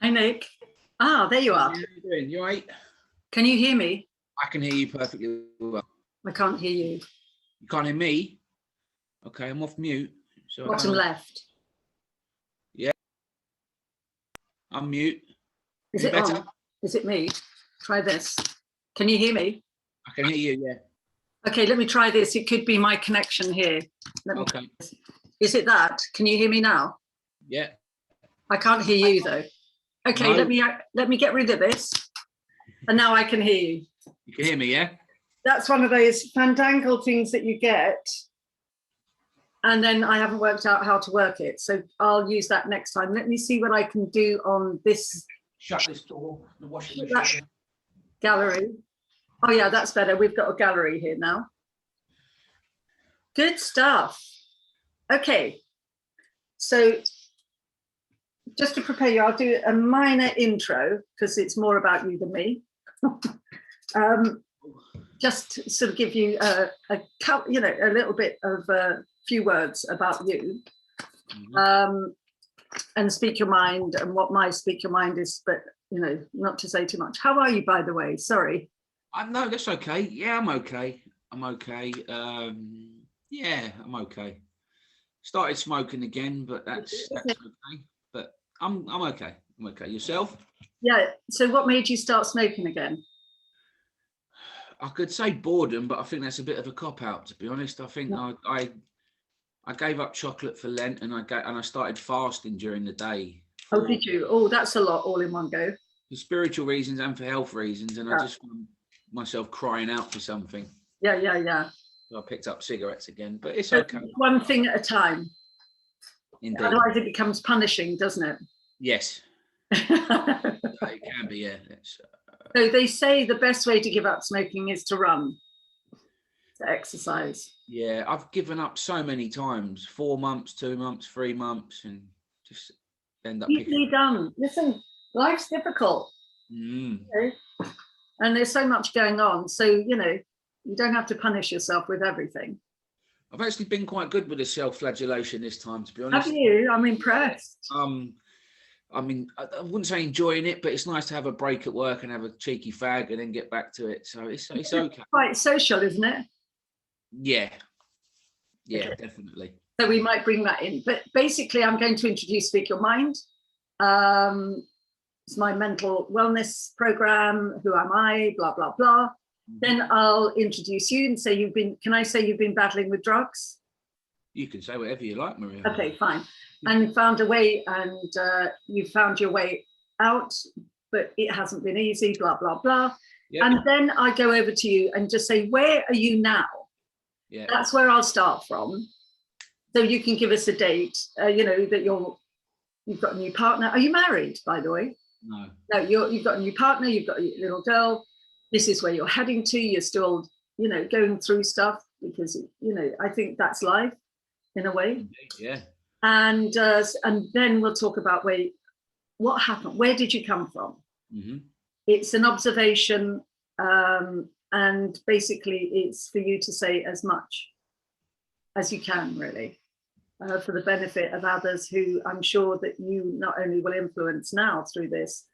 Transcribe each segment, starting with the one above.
Hi, Nick. Ah, there you are. How you doing? You all right? Can you hear me? I can hear you perfectly well. I can't hear you. You can't hear me? Okay, I'm off mute. So Bottom left. Yeah. I'm mute. Is Any it better? on? Is it me? Try this. Can you hear me? I can hear you, yeah. Okay, let me try this. It could be my connection here. Okay. Is it that? Can you hear me now? Yeah. I can't hear you though. Okay, No. let me get rid of this. And now I can hear you. You can hear me, yeah? That's one of those fandangled things that you get. And then I haven't worked out how to work it. So I'll use that next time. Let me see what I can do on this. Shut this door. The washing machine. Gallery. Oh yeah, that's better. We've got a gallery here now. Good stuff. Okay. So just to prepare you, I'll do a minor intro because it's more about you than me. Just to sort of give you a little bit of a few words about you, and speak your mind and what my speak your mind is, but not to say too much. How are you, by the way? Sorry. No, that's okay. Yeah, I'm okay. Yeah, I'm okay. Started smoking again, but that's okay. But I'm okay. I'm okay. Yourself? Yeah. So what made you start smoking again? I could say boredom, but I think that's a bit of a cop out, to be honest. I think I gave up chocolate for Lent, and I started fasting during the day. Oh, did you? Oh, that's a lot all in one go. For spiritual reasons and for health reasons, and I just found myself crying out for something. Yeah. So I picked up cigarettes again, but it's okay. One thing at a time. Indeed. Otherwise it becomes punishing, doesn't it? Yes. It can be, yeah. So they say the best way to give up smoking is to run, to exercise. Yeah, I've given up so many times, 4 months, 2 months, 3 months, and just end up easily done. Listen, life's difficult. And there's so much going on. So, you don't have to punish yourself with everything. I've actually been quite good with the self-flagellation this time, to be honest. Have you? I'm impressed. I mean, I wouldn't say enjoying it, but it's nice to have a break at work and have a cheeky fag and then get back to it. So it's okay. Quite social, isn't it? Yeah, okay. Definitely. So we might bring that in. But basically, I'm going to introduce Speak Your Mind. It's my mental wellness program. Who am I? Blah, blah, blah. Then I'll introduce you and say can I say you've been battling with drugs? You can say whatever you like, Maria. Okay, fine. And found a way, and you found your way out, but it hasn't been easy, blah, blah, blah. Yep. And then I go over to you and just say, where are you now? Yeah. That's where I'll start from. So you can give us a date, that you've got a new partner. Are you married, by the way? No. No, you've got a new partner, you've got a little girl. This is where you're heading to. You're still, going through stuff because, I think that's life in a way. Yeah. And then we'll talk about what happened. Where did you come from? It's an observation, and basically it's for you to say as much as you can, really, for the benefit of others who I'm sure that you not only will influence now through this,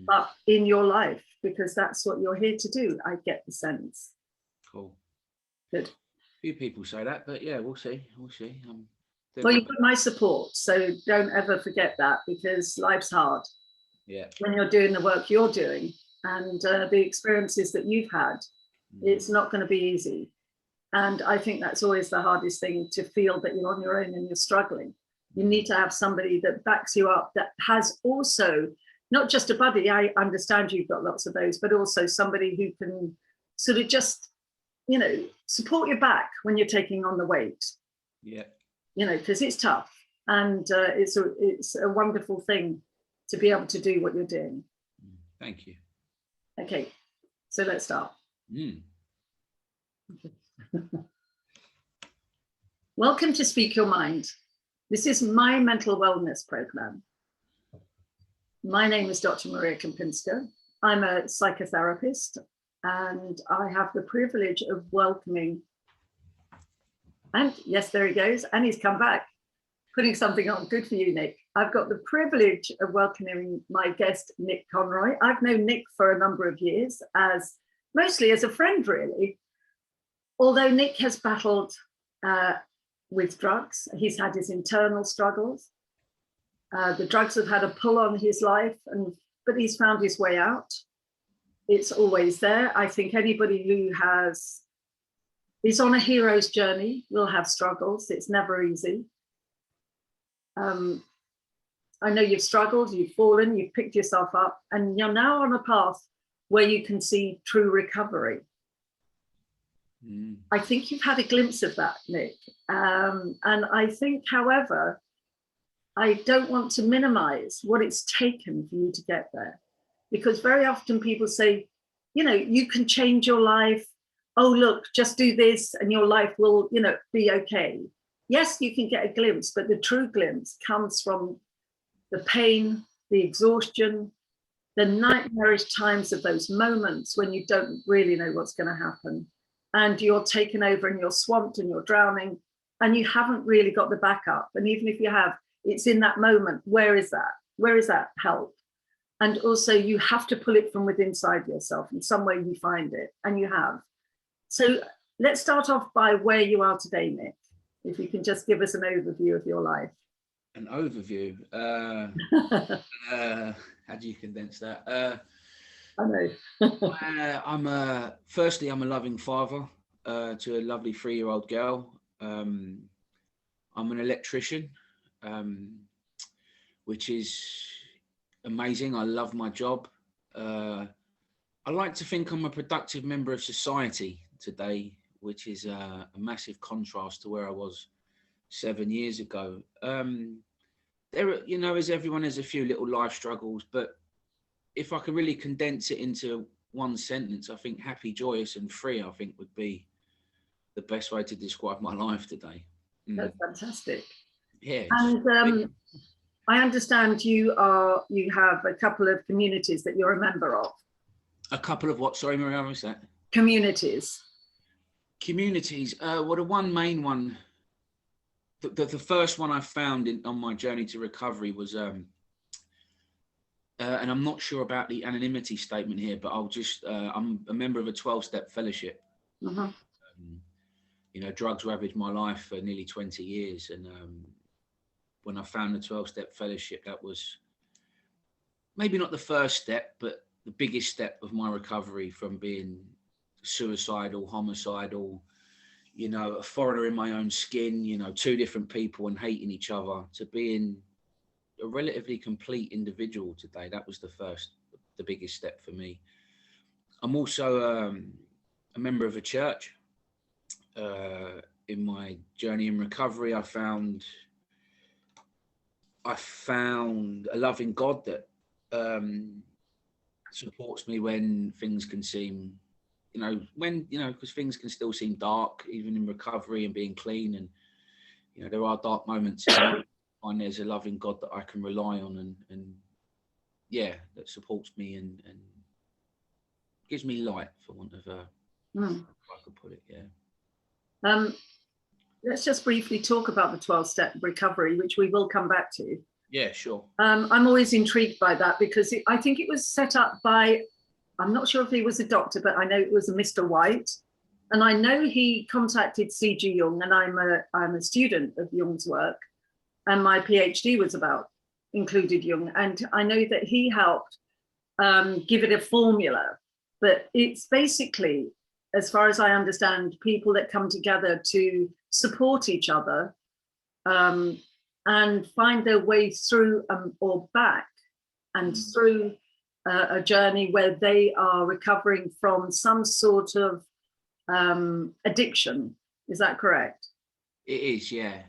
but in your life, because that's what you're here to do. I get the sense. Cool. Good. Few people say that, but yeah, we'll see. Well, you've got my support, so don't ever forget that, because life's hard. Yeah. When you're doing the work you're doing and the experiences that you've had, it's not going to be easy. And I think that's always the hardest thing, to feel that you're on your own and you're struggling. You need to have somebody that backs you up, that has also not just a buddy. I understand you've got lots of those, but also somebody who can sort of just, support your back when you're taking on the weight. Yeah. Because it's tough, and it's a wonderful thing to be able to do what you're doing. Thank you. Okay, so let's start. Welcome to Speak Your Mind. This is my mental wellness program. My name is Dr. Maria Kempinska. I'm a psychotherapist, and I have the privilege of welcoming. And yes, there he goes. And he's come back, putting something on. Good for you, Nick. I've got the privilege of welcoming my guest, Nick Conroy. I've known Nick for a number of years, mostly as a friend, really. Although Nick has battled with drugs, he's had his internal struggles. The drugs have had a pull on his life, but he's found his way out. It's always there. I think anybody who is on a hero's journey will have struggles. It's never easy. I know you've struggled, you've fallen, you've picked yourself up, and you're now on a path where you can see true recovery. I think you've had a glimpse of that, Nick. And I think, however, I don't want to minimize what it's taken for you to get there. Because very often people say, you know, you can change your life. Oh, look, just do this and your life will, you know, be okay. Yes, you can get a glimpse, but the true glimpse comes from the pain, the exhaustion, the nightmarish times of those moments when you don't really know what's going to happen. And you're taken over and you're swamped and you're drowning and you haven't really got the backup. And even if you have, it's in that moment. Where is that? Where is that help? And also you have to pull it from within inside yourself. In some way you find it, and you have. So let's start off by where you are today, Nick. If you can just give us an overview of your life. An overview? How do you condense that? I know. Firstly, I'm a loving father to a lovely 3-year-old girl. I'm an electrician, which is amazing. I love my job. I like to think I'm a productive member of society today, which is a massive contrast to where I was 7 years ago. There, you know, as everyone has a few little life struggles, but if I could really condense it into one sentence, I think happy, joyous and free, I think would be the best way to describe my life today. That's fantastic. Yeah. And I understand you have a couple of communities that you're a member of. A couple of what? Sorry, Maria, what was that? Communities. Well, the one main one, the first one I found on my journey to recovery was, and I'm not sure about the anonymity statement here, but I'm a member of a 12-step fellowship. Uh-huh. You know, drugs ravaged my life for nearly 20 years. And when I found the 12-step fellowship, that was maybe not the first step, but the biggest step of my recovery from being suicidal, homicidal, you know, a foreigner in my own skin, you know, 2 different people and hating each other, to being a relatively complete individual today. That was the biggest step for me. I'm also a member of a church. In my journey in recovery, I found a loving God that supports me when things can seem, because things can still seem dark, even in recovery and being clean. And, you know, there are dark moments and there's a loving God that I can rely on and that supports me and gives me light, for want of if I could put it, yeah. Let's just briefly talk about the 12-step recovery, which we will come back to. Yeah, sure. I'm always intrigued by that because I think it was set up by, I'm not sure if he was a doctor, but I know it was a Mr. White. And I know he contacted C.G. Jung, and I'm a student of Jung's work. And my PhD was included Jung. And I know that he helped give it a formula, but it's basically, as far as I understand, people that come together to support each other and find their way through or back and through a journey where they are recovering from some sort of addiction. Is that correct? It is, yeah.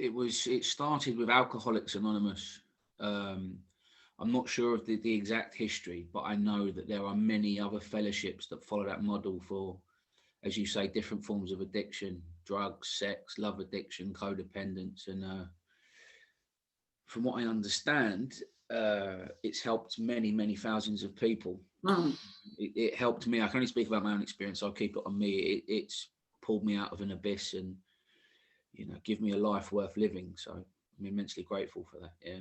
It started with Alcoholics Anonymous. I'm not sure of the exact history, but I know that there are many other fellowships that follow that model for, as you say, different forms of addiction, drugs, sex, love addiction, codependence. And from what I understand, it's helped many, many thousands of people. It helped me. I can only speak about my own experience. I'll keep it on me. It's pulled me out of an abyss and, you know, give me a life worth living. So I'm immensely grateful for that. Yeah.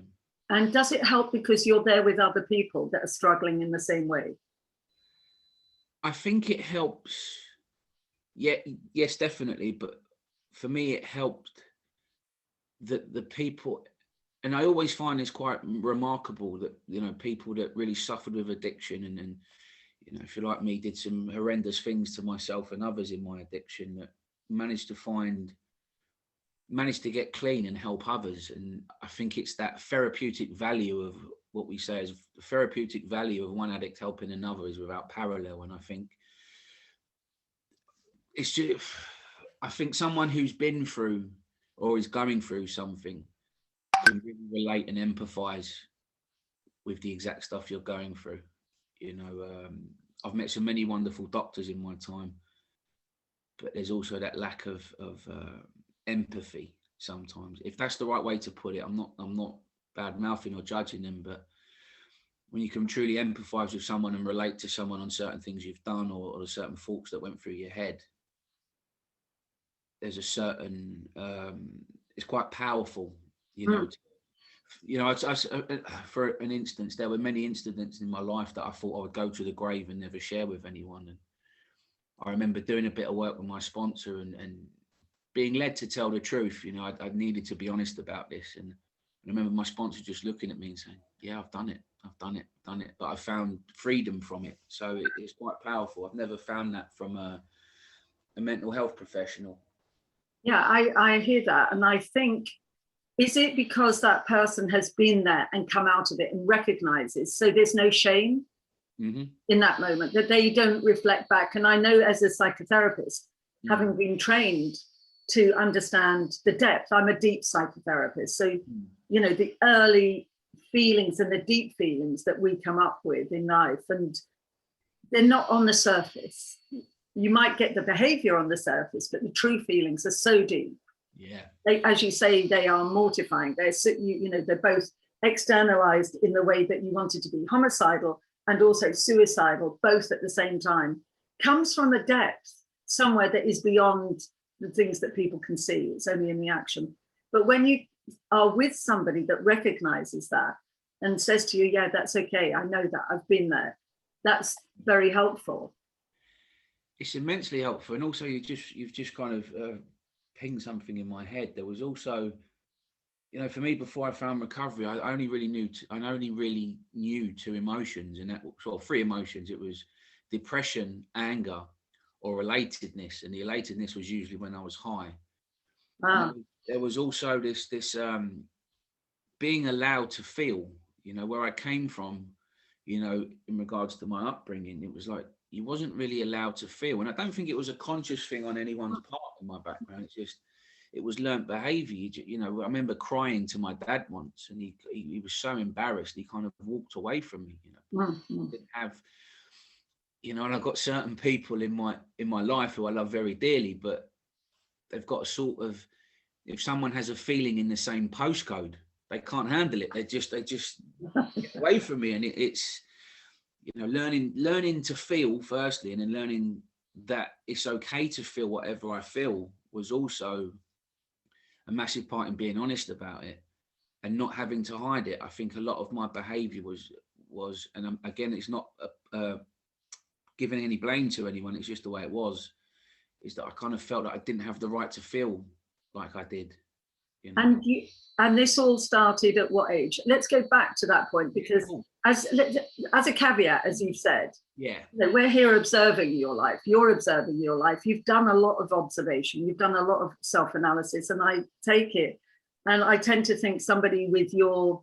And does it help because you're there with other people that are struggling in the same way? I think it helps. Yeah, yes, definitely. But for me, it helped that the people, and I always find it's quite remarkable that, you know, people that really suffered with addiction and you know, if you're like me, did some horrendous things to myself and others in my addiction, that managed to get clean and help others. And I think it's that therapeutic value of what we say is the therapeutic value of one addict helping another is without parallel. And I think it's just, I think someone who's been through or is going through something can really relate and empathize with the exact stuff you're going through. You know, I've met so many wonderful doctors in my time, but there's also that lack of empathy sometimes, if that's the right way to put it. I'm not bad mouthing or judging them, but when you can truly empathize with someone and relate to someone on certain things you've done or certain thoughts that went through your head, there's a certain it's quite powerful, you know. For an instance, there were many incidents in my life that I thought I would go to the grave and never share with anyone. And I remember doing a bit of work with my sponsor and being led to tell the truth. You know, I needed to be honest about this. And I remember my sponsor just looking at me and saying, yeah, I've done it. But I found freedom from it. So it's quite powerful. I've never found that from a mental health professional. Yeah, I hear that. And I think, is it because that person has been there and come out of it and recognizes, so there's no shame in that moment, that they don't reflect back? And I know as a psychotherapist, having been trained to understand the depth, I'm a deep psychotherapist. So, you know, the early feelings and the deep feelings that we come up with in life, and they're not on the surface. You might get the behavior on the surface, but the true feelings are so deep. Yeah. They, as you say, they are mortifying. They're, you know, they're both externalized in the way that you wanted to be homicidal and also suicidal, both at the same time. Comes from a depth somewhere that is beyond the things that people can see. It's only in the action. But when you are with somebody that recognizes that and says to you, yeah, that's okay, I know that, I've been there, that's very helpful. It's immensely helpful. And also you've just kind of pinged something in my head. There was also, you know, for me, before I found recovery, I only really knew two emotions, and that sort of three emotions. It was depression, anger, or relatedness. And the relatedness was usually when I was high. There was also this being allowed to feel, you know, where I came from, you know, in regards to my upbringing. It was like you wasn't really allowed to feel. And I don't think it was a conscious thing on anyone's part in my background. It's just, it was learnt behavior. You know, I remember crying to my dad once, and he was so embarrassed, he kind of walked away from me, you know. Didn't have, you know, and I've got certain people in my life who I love very dearly, but they've got a sort of, if someone has a feeling in the same postcode, they can't handle it. They just get away from me. And it's, you know, learning to feel firstly, and then learning that it's okay to feel whatever I feel was also a massive part in being honest about it and not having to hide it. I think a lot of my behavior was, and again, it's not giving any blame to anyone, it's just the way it was, is that I kind of felt that I didn't have the right to feel like I did. You know? And this all started at what age? Let's go back to that point, because as a caveat, as you've said, yeah, you know, we're here observing your life. You're observing your life. You've done a lot of observation. You've done a lot of self-analysis, and I take it, and I tend to think somebody with your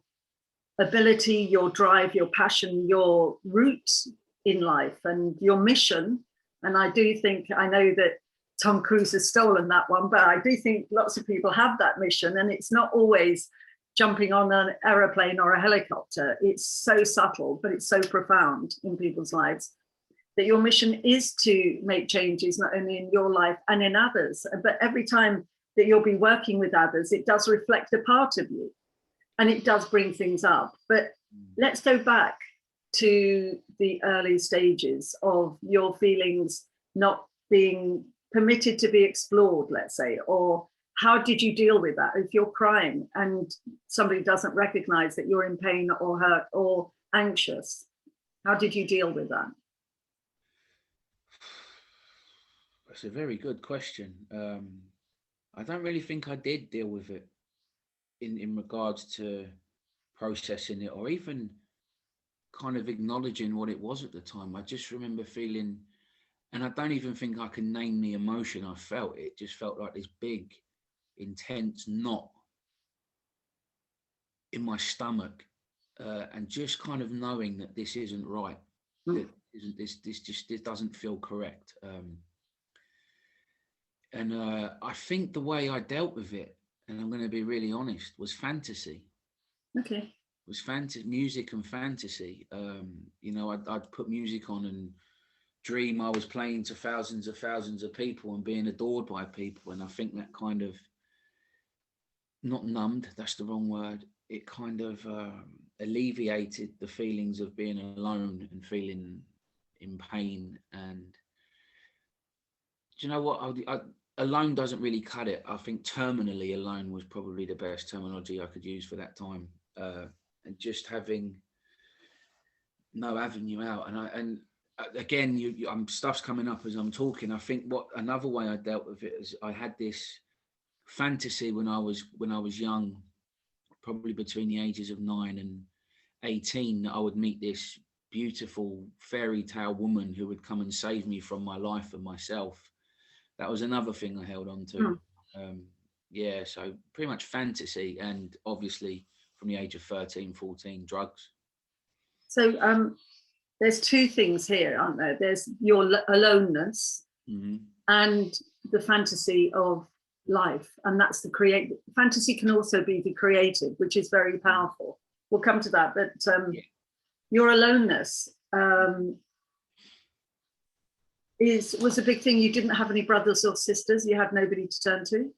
ability, your drive, your passion, your roots in life, and your mission. And I do think, I know that Tom Cruise has stolen that one, but I do think lots of people have that mission, and it's not always jumping on an aeroplane or a helicopter. It's so subtle, but it's so profound in people's lives, that your mission is to make changes, not only in your life and in others, but every time that you'll be working with others, it does reflect a part of you, and it does bring things up. But let's go back to the early stages of your feelings not being permitted to be explored, let's say, or how did you deal with that? If you're crying and somebody doesn't recognize that you're in pain or hurt or anxious, how did you deal with that? That's a very good question. I don't really think I did deal with it in regards to processing it or even kind of acknowledging what it was at the time. I just remember feeling, and I don't even think I can name the emotion I felt. It just felt like this big, intense knot in my stomach, and just kind of knowing that this isn't right. That isn't this doesn't feel correct. And I think the way I dealt with it, and I'm going to be really honest, was fantasy. Okay. Was music and fantasy. You know, I'd put music on and dream I was playing to thousands of people and being adored by people. And I think that kind of, not numbed, that's the wrong word. It kind of alleviated the feelings of being alone and feeling in pain. And do you know what? Alone doesn't really cut it. I think terminally alone was probably the best terminology I could use for that time. And just having no avenue out. And again, stuff's coming up as I'm talking. I think another way I dealt with it is I had this fantasy when I was young, probably between the ages of 9 and 18, that I would meet this beautiful fairy tale woman who would come and save me from my life and myself. That was another thing I held on to. Yeah, so pretty much fantasy, and obviously from the age of 13, 14, drugs. So there's two things here, aren't there? There's your aloneness and the fantasy of life, and that's the creative. Fantasy can also be the creative, which is very powerful. We'll come to that, but your aloneness was a big thing. You didn't have any brothers or sisters. You had nobody to turn to.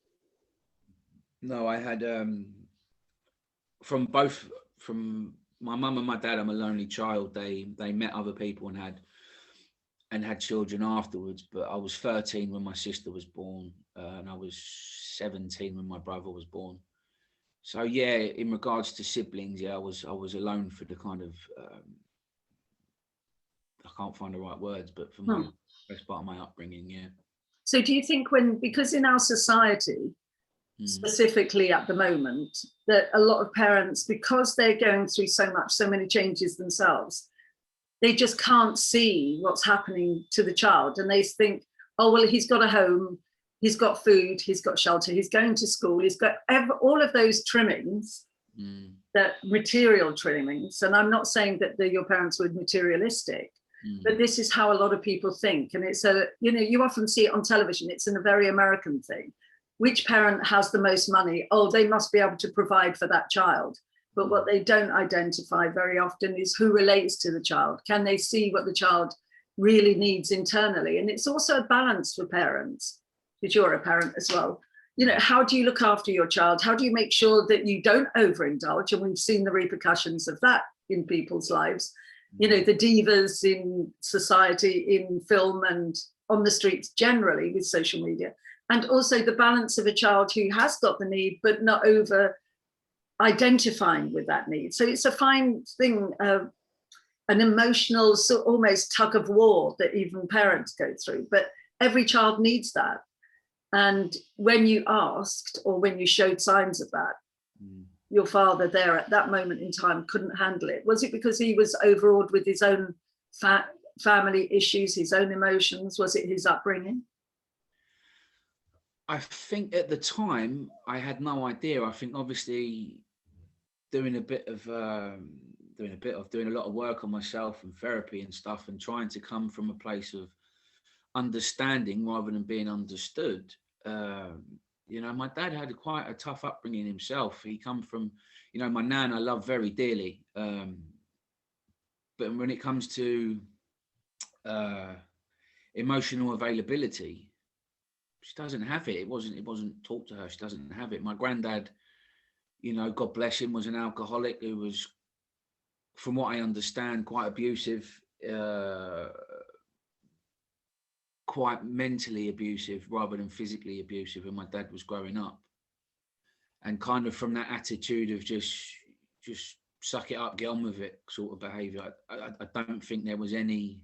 No, I had from my mum and my dad. I'm a lonely child. They met other people and had children afterwards. But I was 13 when my sister was born, and I was 17 when my brother was born. So yeah, in regards to siblings, I was alone for the kind of I can't find the right words, but for my best part of my upbringing, yeah. So do you think because in our society, specifically at the moment, that a lot of parents, because they're going through so many changes themselves, they just can't see what's happening to the child, and they think, oh well, he's got a home, he's got food, he's got shelter, he's going to school, he's got all of those trimmings, that material trimmings. And I'm not saying that your parents were materialistic, but this is how a lot of people think. And it's you often see it on television. It's a very American thing. Which parent has the most money? Oh, they must be able to provide for that child. But what they don't identify very often is who relates to the child. Can they see what the child really needs internally? And it's also a balance for parents, because you're a parent as well. You know, how do you look after your child? How do you make sure that you don't overindulge? And we've seen the repercussions of that in people's lives. You know, the divas in society, in film and on the streets generally with social media. And also the balance of a child who has got the need, but not over identifying with that need. So it's a fine thing, an emotional, almost tug of war that even parents go through. But every child needs that. And when you asked, or when you showed signs of that, your father there at that moment in time couldn't handle it. Was it because he was overawed with his own family issues, his own emotions? Was it his upbringing? I think at the time I had no idea. I think obviously doing a lot of work on myself and therapy and stuff, and trying to come from a place of understanding rather than being understood. You know, my dad had quite a tough upbringing himself. He come from, you know, my nan I love very dearly, but when it comes to emotional availability, she doesn't have it. It wasn't taught to her. She doesn't have it. My granddad, you know, God bless him, was an alcoholic who was, from what I understand, quite abusive, quite mentally abusive rather than physically abusive when my dad was growing up. and kind of from that attitude of just suck it up, get on with it sort of behaviour. I don't think there was any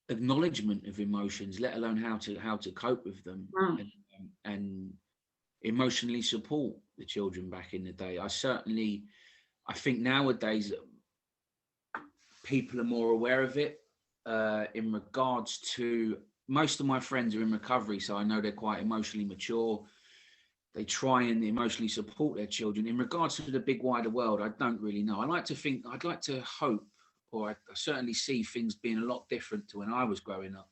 acknowledgement of emotions, let alone how to cope with them and emotionally support the children back in the day. I think nowadays people are more aware of it in regards to, most of my friends are in recovery, so I know they're quite emotionally mature. They try and emotionally support their children. In regards to the big wider world, I don't really know. I'd like to hope, or I certainly see things being a lot different to when I was growing up.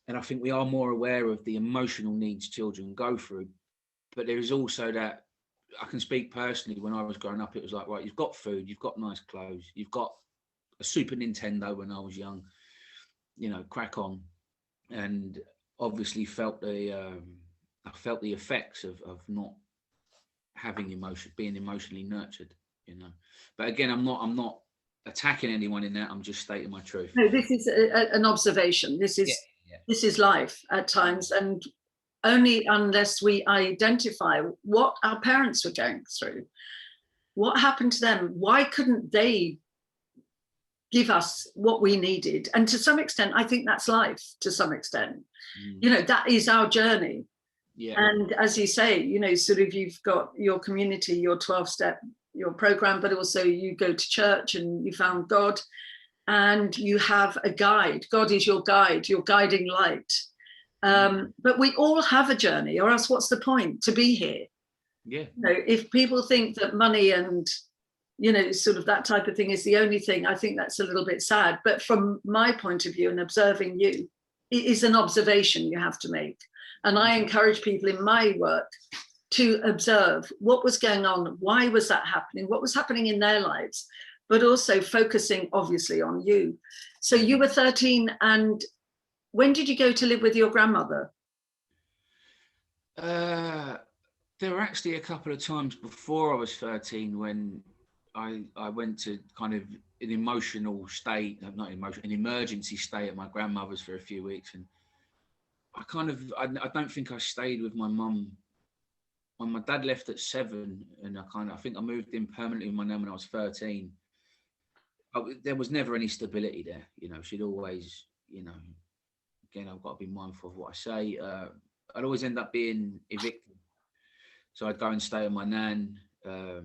And I think we are more aware of the emotional needs children go through. But there is also that, I can speak personally, when I was growing up, it was like, right, you've got food, you've got nice clothes, you've got a Super Nintendo when I was young, crack on. And obviously I felt the effects of not having emotion, being emotionally nurtured, But again, I'm not attacking anyone in that. I'm just stating my truth. No, this is an observation. This is life at times, and only unless we identify what our parents were going through, what happened to them, why couldn't they give us what we needed? And to some extent, I think that's life. To some extent, that is our journey. Yeah. And as you say, sort of, you've got your community, your 12-step, your program, but also you go to church and you found God, and you have a guide. God is your guide, your guiding light. But we all have a journey, or else what's the point to be here? Yeah. If people think that money and, sort of that type of thing is the only thing, I think that's a little bit sad. But from my point of view and observing you, it is an observation you have to make. And I encourage people in my work to observe what was going on, why was that happening, what was happening in their lives, but also focusing obviously on you. So you were 13, and when did you go to live with your grandmother? There were actually a couple of times before I was 13 when I went to kind of an emotional state, not emotional, an emergency stay at my grandmother's for a few weeks. And I don't think I stayed with my mum. When my dad left at 7, and I think I moved in permanently with my nan when I was 13. There was never any stability there. She'd always, again, I've got to be mindful of what I say. I'd always end up being evicted. So I'd go and stay with my nan. It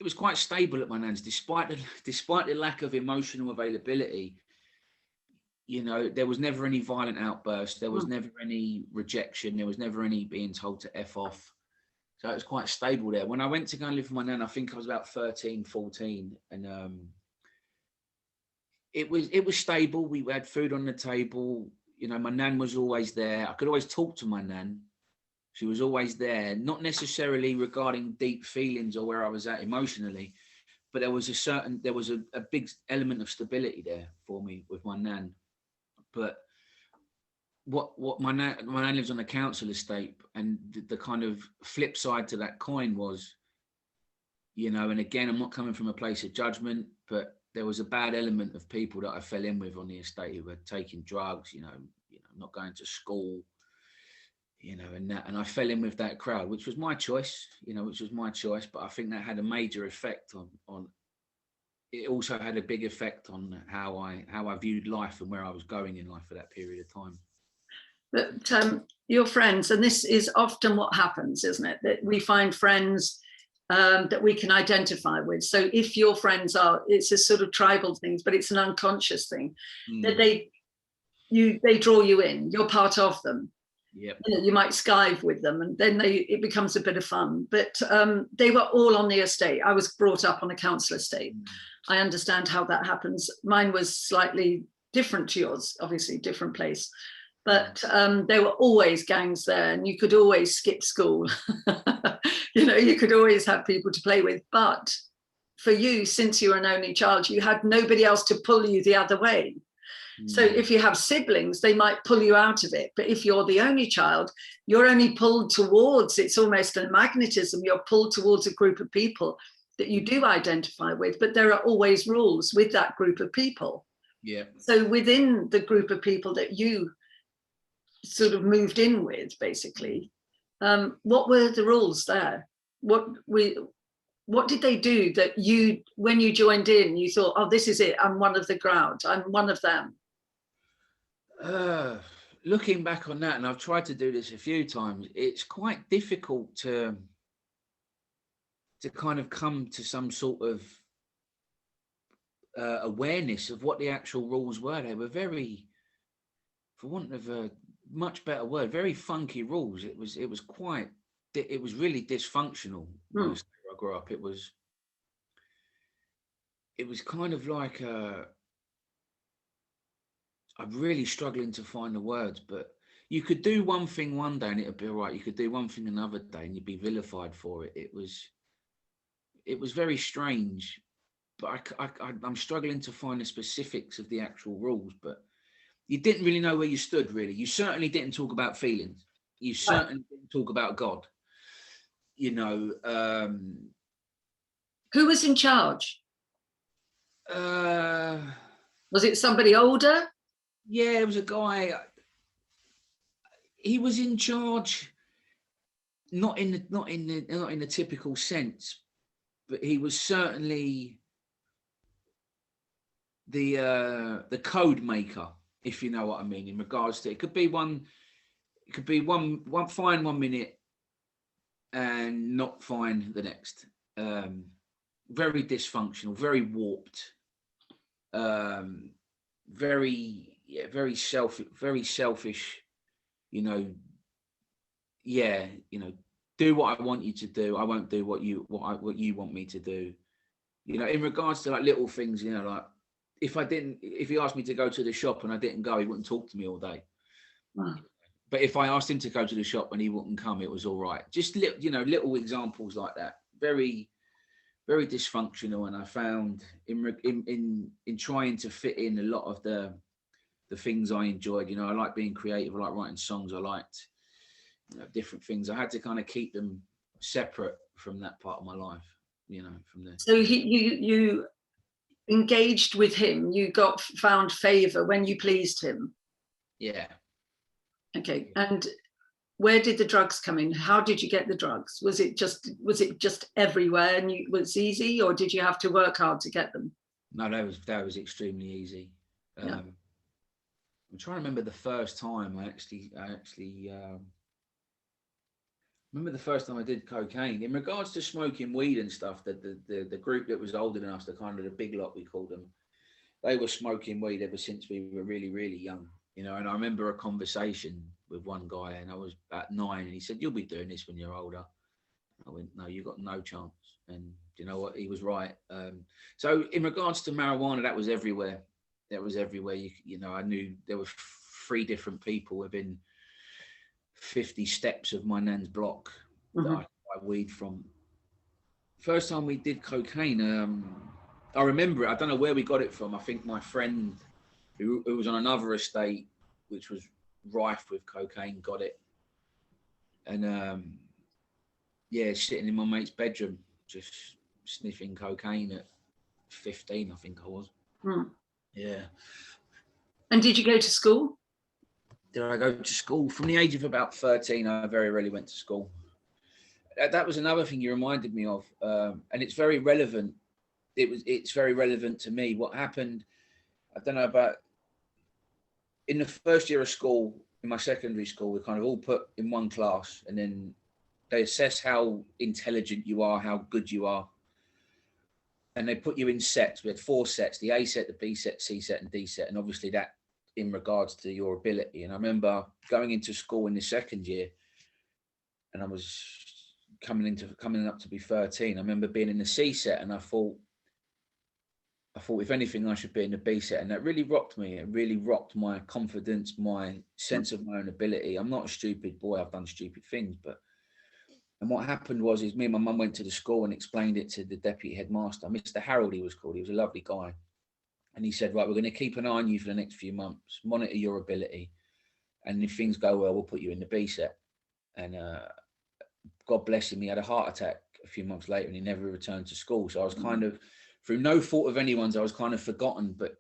was quite stable at my nan's, despite the lack of emotional availability. There was never any violent outbursts. There was never any rejection. There was never any being told to F off. So it was quite stable there. When I went to go and live with my nan, I think I was about 13, 14. And it was stable. We had food on the table. My nan was always there. I could always talk to my nan. She was always there, not necessarily regarding deep feelings or where I was at emotionally, but there was a big element of stability there for me with my nan. But what my nan lives on a council estate, and the kind of flip side to that coin was, and again, I'm not coming from a place of judgment, but there was a bad element of people that I fell in with on the estate who were taking drugs, not going to school, and I fell in with that crowd, which was my choice, but I think that had a major effect on it. Also had a big effect on how I viewed life and where I was going in life for that period of time. But your friends, and this is often what happens, isn't it? That we find friends that we can identify with. So if your friends it's a sort of tribal thing, but it's an unconscious thing, that they draw you in, you're part of them. Yep. You might skive with them, and then it becomes a bit of fun. But they were all on the estate. I was brought up on a council estate. I understand how that happens. Mine was slightly different to yours, obviously different place. But there were always gangs there, and you could always skip school. You could always have people to play with. But for you, since you were an only child, you had nobody else to pull you the other way. So if you have siblings, they might pull you out of it. But if you're the only child, you're only pulled towards, it's almost a magnetism. You're pulled towards a group of people that you do identify with, but there are always rules with that group of people. Yeah. So within the group of people that you sort of moved in with, basically. What were the rules there? What did they do that you, when you joined in, you thought, oh, this is it, I'm one of the crowd, I'm one of them? Looking back on that, and I've tried to do this a few times, it's quite difficult to kind of come to some sort of awareness of what the actual rules were. They were very, for want of a much better word, very funky rules. It was really dysfunctional. When I grew up, it was kind of like I'm really struggling to find the words, but you could do one thing one day and it'd be all right. You could do one thing another day and you'd be vilified for it. It was very strange, but I'm struggling to find the specifics of the actual rules. But you didn't really know where you stood, really. You certainly didn't talk about feelings. You certainly didn't talk about God. You know. Who was in charge? Was it somebody older? Yeah, it was a guy. He was in charge, not in the typical sense, but he was certainly the code maker, if you know what I mean. In regards to, it could be one fine 1 minute and not fine the next. Very dysfunctional, very warped, very selfish. You know, do what I want you to do. I won't do what you want me to do. You know, in regards to like little things, you know, like if he asked me to go to the shop and I didn't go, he wouldn't talk to me all day. Wow. But if I asked him to go to the shop and he wouldn't come, it was all right. Just little examples like that. Very, very dysfunctional. And I found in trying to fit in a lot of the things I enjoyed. You know, I like being creative. I like writing songs. I liked different things. I had to kind of keep them separate from that part of my life. You know, from there. So you engaged with him. You found favor when you pleased him. Yeah. Okay. And where did the drugs come in? How did you get the drugs? Was it just everywhere and it was easy, or did you have to work hard to get them? No, that was extremely easy. Yeah. I'm trying to remember the first time I actually remember the first time I did cocaine. In regards to smoking weed and stuff, the group that was older than us, the kind of the big lot we called them, they were smoking weed ever since we were really, really young. You know, and I remember a conversation with one guy, and I was about 9, and he said, "You'll be doing this when you're older." I went, "No, you got no chance." And you know what? He was right. So in regards to marijuana, that was everywhere. That was everywhere. You know, I knew there were 3 different people within 50 steps of my nan's block that I could buy weed from. First time we did cocaine, I remember it. I don't know where we got it from. I think my friend who was on another estate, which was rife with cocaine, got it. And sitting in my mate's bedroom, just sniffing cocaine at 15, I think I was. Yeah. And did you go to school? Did I go to school? From the age of about 13, I very rarely went to school. That was another thing you reminded me of, and it's very relevant. It's very relevant to me. What happened, I don't know about, in the first year of school, in my secondary school, we're kind of all put in one class, and then they assess how intelligent you are, how good you are. And they put you in sets. We had 4 sets, the A set, the B set, C set, and D set. And obviously that in regards to your ability. And I remember going into school in the second year, and I was coming up to be 13. I remember being in the C set, and I thought if anything, I should be in the B set. And that really rocked me. It really rocked my confidence, my sense of my own ability. I'm not a stupid boy. I've done stupid things, and what happened was me and my mum went to the school and explained it to the deputy headmaster, Mr. Harold, he was called. He was a lovely guy. And he said, right, we're going to keep an eye on you for the next few months, monitor your ability. And if things go well, we'll put you in the B set. And God bless him, he had a heart attack a few months later and he never returned to school. So I was kind of, through no fault of anyone's, I was kind of forgotten, but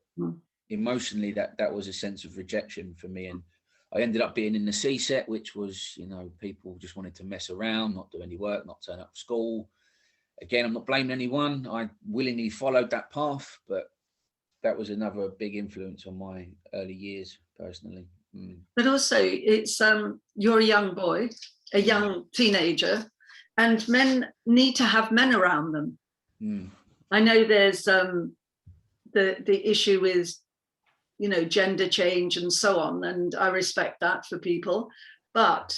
emotionally that was a sense of rejection for me. And I ended up being in the C set, which was, you know, people just wanted to mess around, not do any work, not turn up for school. Again, I'm not blaming anyone. I willingly followed that path, but that was another big influence on my early years personally. But also it's you're a young boy, a young teenager, and men need to have men around them. I know there's the issue with, you know, gender change and so on, and I respect that for people, but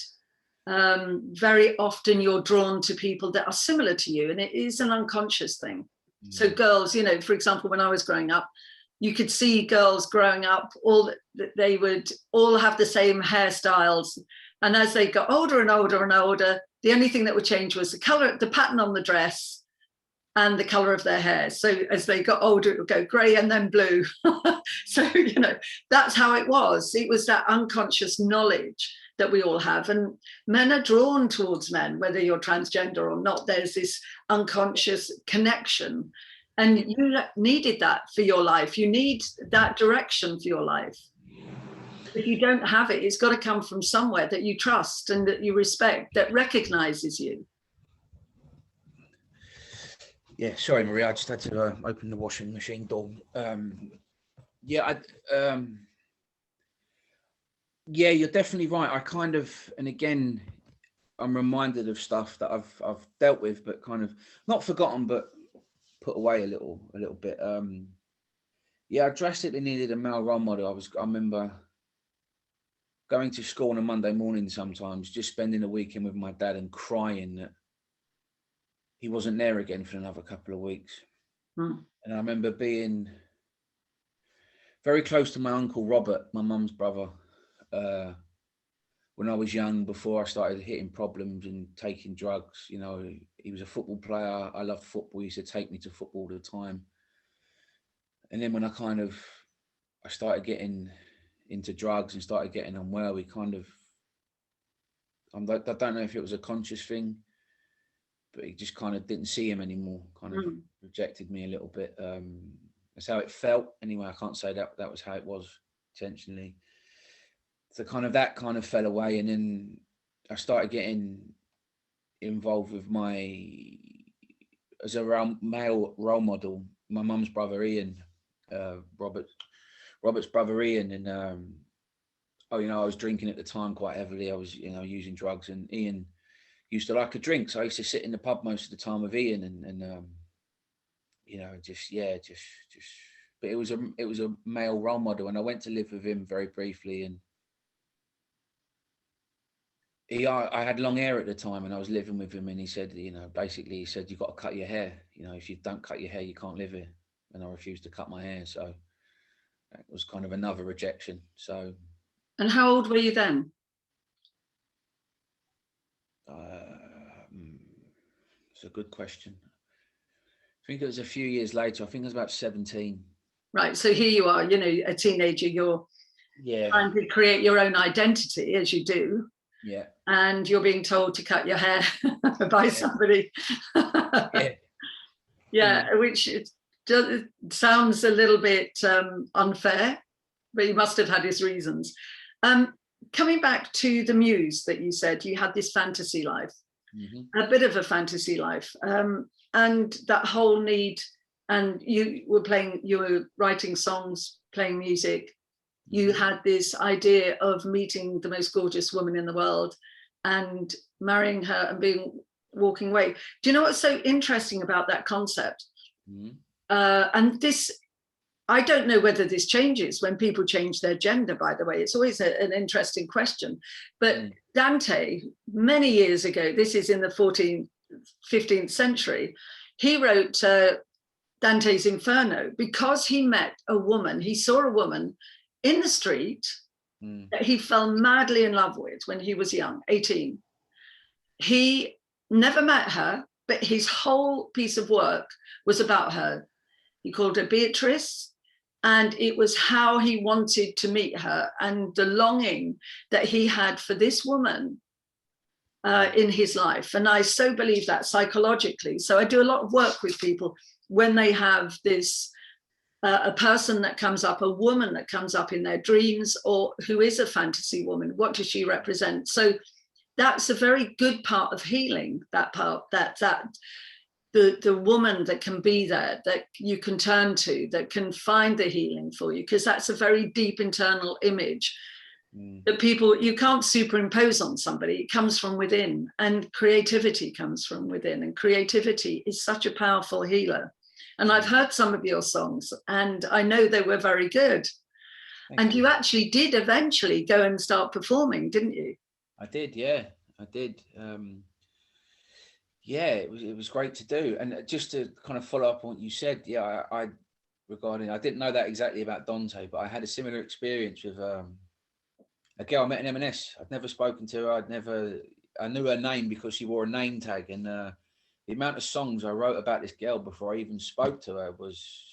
very often you're drawn to people that are similar to you, and it is an unconscious thing. So girls, you know, for example, when I was growing up, you could see girls growing up, they would all have the same hairstyles, and as they got older and older and older, the only thing that would change was the color, the pattern on the dress, and the color of their hair. So as they got older, it would go gray and then blue. So, you know, that's how it was. It was that unconscious knowledge that we all have. And men are drawn towards men, whether you're transgender or not. There's this unconscious connection. And you needed that for your life. You need that direction for your life. If you don't have it, it's got to come from somewhere that you trust and that you respect, that recognizes you. Yeah, sorry, Maria, I just had to open the washing machine door. Yeah, you're definitely right. I kind of, and again, I'm reminded of stuff that I've dealt with, but kind of not forgotten, but put away a little bit. Yeah, I drastically needed a male role model. I remember going to school on a Monday morning sometimes, just spending a weekend with my dad and crying that he wasn't there again for another couple of weeks. And I remember being very close to my uncle Robert, my mum's brother, when I was young, before I started hitting problems and taking drugs. You know, he was a football player. I loved football. He used to take me to football all the time. And then when I started getting into drugs and started getting unwell, we kind of, I don't know if it was a conscious thing, but he just kind of didn't see him anymore, kind of rejected me a little bit. That's how it felt. Anyway, I can't say that was how it was intentionally. So that kind of fell away. And then I started getting involved with as a male role model, my mum's brother, Ian, Robert's brother, Ian. And, I was drinking at the time quite heavily. I was, using drugs, and Ian used to like a drink. So I used to sit in the pub most of the time with Ian and but it was a male role model. And I went to live with him very briefly, and I had long hair at the time, and I was living with him, and he said, basically he said, you've got to cut your hair. If you don't cut your hair, you can't live here. And I refused to cut my hair. So it was kind of another rejection. So. And how old were you then? It's a good question. I think it was a few years later. I think it was about 17. Right. So here you are, a teenager, you're trying to create your own identity, as you do. Yeah. And you're being told to cut your hair by somebody. Which sounds a little bit unfair, but he must have had his reasons. Coming back to the muse that you said, you had this fantasy life, a bit of a fantasy life, and that whole need, and you were writing songs, playing music. You had this idea of meeting the most gorgeous woman in the world and marrying her and walking away. Do you know what's so interesting about that concept? And this, I don't know whether this changes when people change their gender, by the way. It's always an interesting question. But Dante, many years ago, this is in the 14th, 15th century, he wrote Dante's Inferno because he met a woman. He saw a woman in the street that he fell madly in love with when he was young, 18. He never met her, but his whole piece of work was about her. He called her Beatrice, and it was how he wanted to meet her and the longing that he had for this woman in his life. And I so believe that psychologically. So I do a lot of work with people when they have this a person that comes up, a woman that comes up in their dreams, or who is a fantasy woman, what does she represent? So that's a very good part of healing, that part, that the woman that can be there, that you can turn to, that can find the healing for you, because that's a very deep internal image that people, you can't superimpose on somebody. It comes from within, and creativity comes from within, and creativity is such a powerful healer. And I've heard some of your songs, and I know they were very good. And you actually did eventually go and start performing, didn't you? I did, yeah, I did. Yeah, it was great to do. And just to kind of follow up on what you said, yeah, I didn't know that exactly about Dante, but I had a similar experience with a girl I met in M&S. I'd never spoken to her. I knew her name because she wore a name tag, and the amount of songs I wrote about this girl before I even spoke to her was,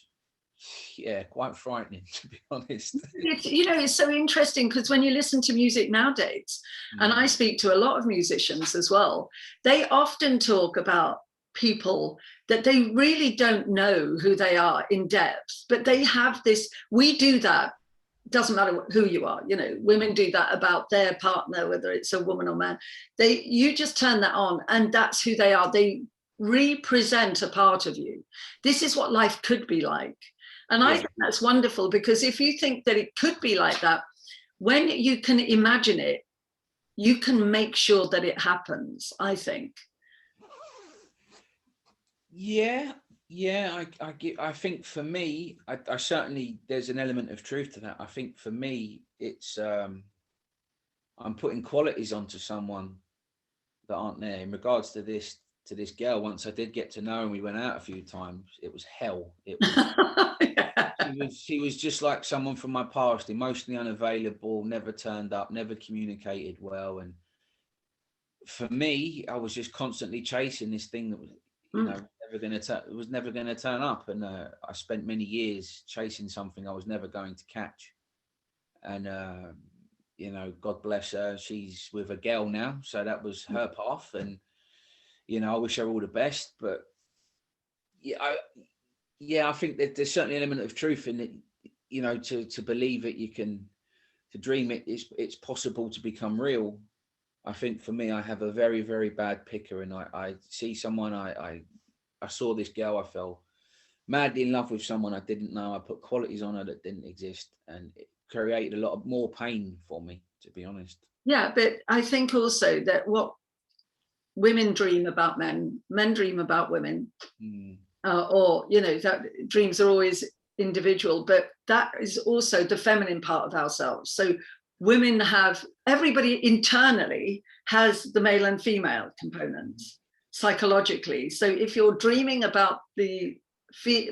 yeah, quite frightening, to be honest. It's so interesting, because when you listen to music nowadays, and I speak to a lot of musicians as well, they often talk about people that they really don't know who they are in depth, but they have this, we do that. Doesn't matter who you are, women do that about their partner, whether it's a woman or man. You just turn that on, and that's who they are. They represent a part of you. This is what life could be like. And I think that's wonderful, because if you think that it could be like that, when you can imagine it, you can make sure that it happens, I think. Yeah, I think for me, I certainly, there's an element of truth to that. I think for me, it's I'm putting qualities onto someone that aren't there. In regards to this girl, once I did get to know, and we went out a few times, it was hell. It was she was just like someone from my past, emotionally unavailable, never turned up, never communicated well. And for me, I was just constantly chasing this thing that was, never going to turn up. And I spent many years chasing something I was never going to catch. And God bless her, she's with a girl now, so that was her path. And I wish her all the best. But I think that there's certainly an element of truth in it. To believe it, you can, to dream it, it's possible to become real. I think for me, I have a very, very bad picker, and I see someone, I saw this girl, I fell madly in love with someone I didn't know. I put qualities on her that didn't exist, and it created a lot more pain for me, to be honest. Yeah, but I think also that what women dream about men dream about women, that dreams are always individual, but that is also the feminine part of ourselves. So women have, everybody internally has the male and female components psychologically. So if you're dreaming about the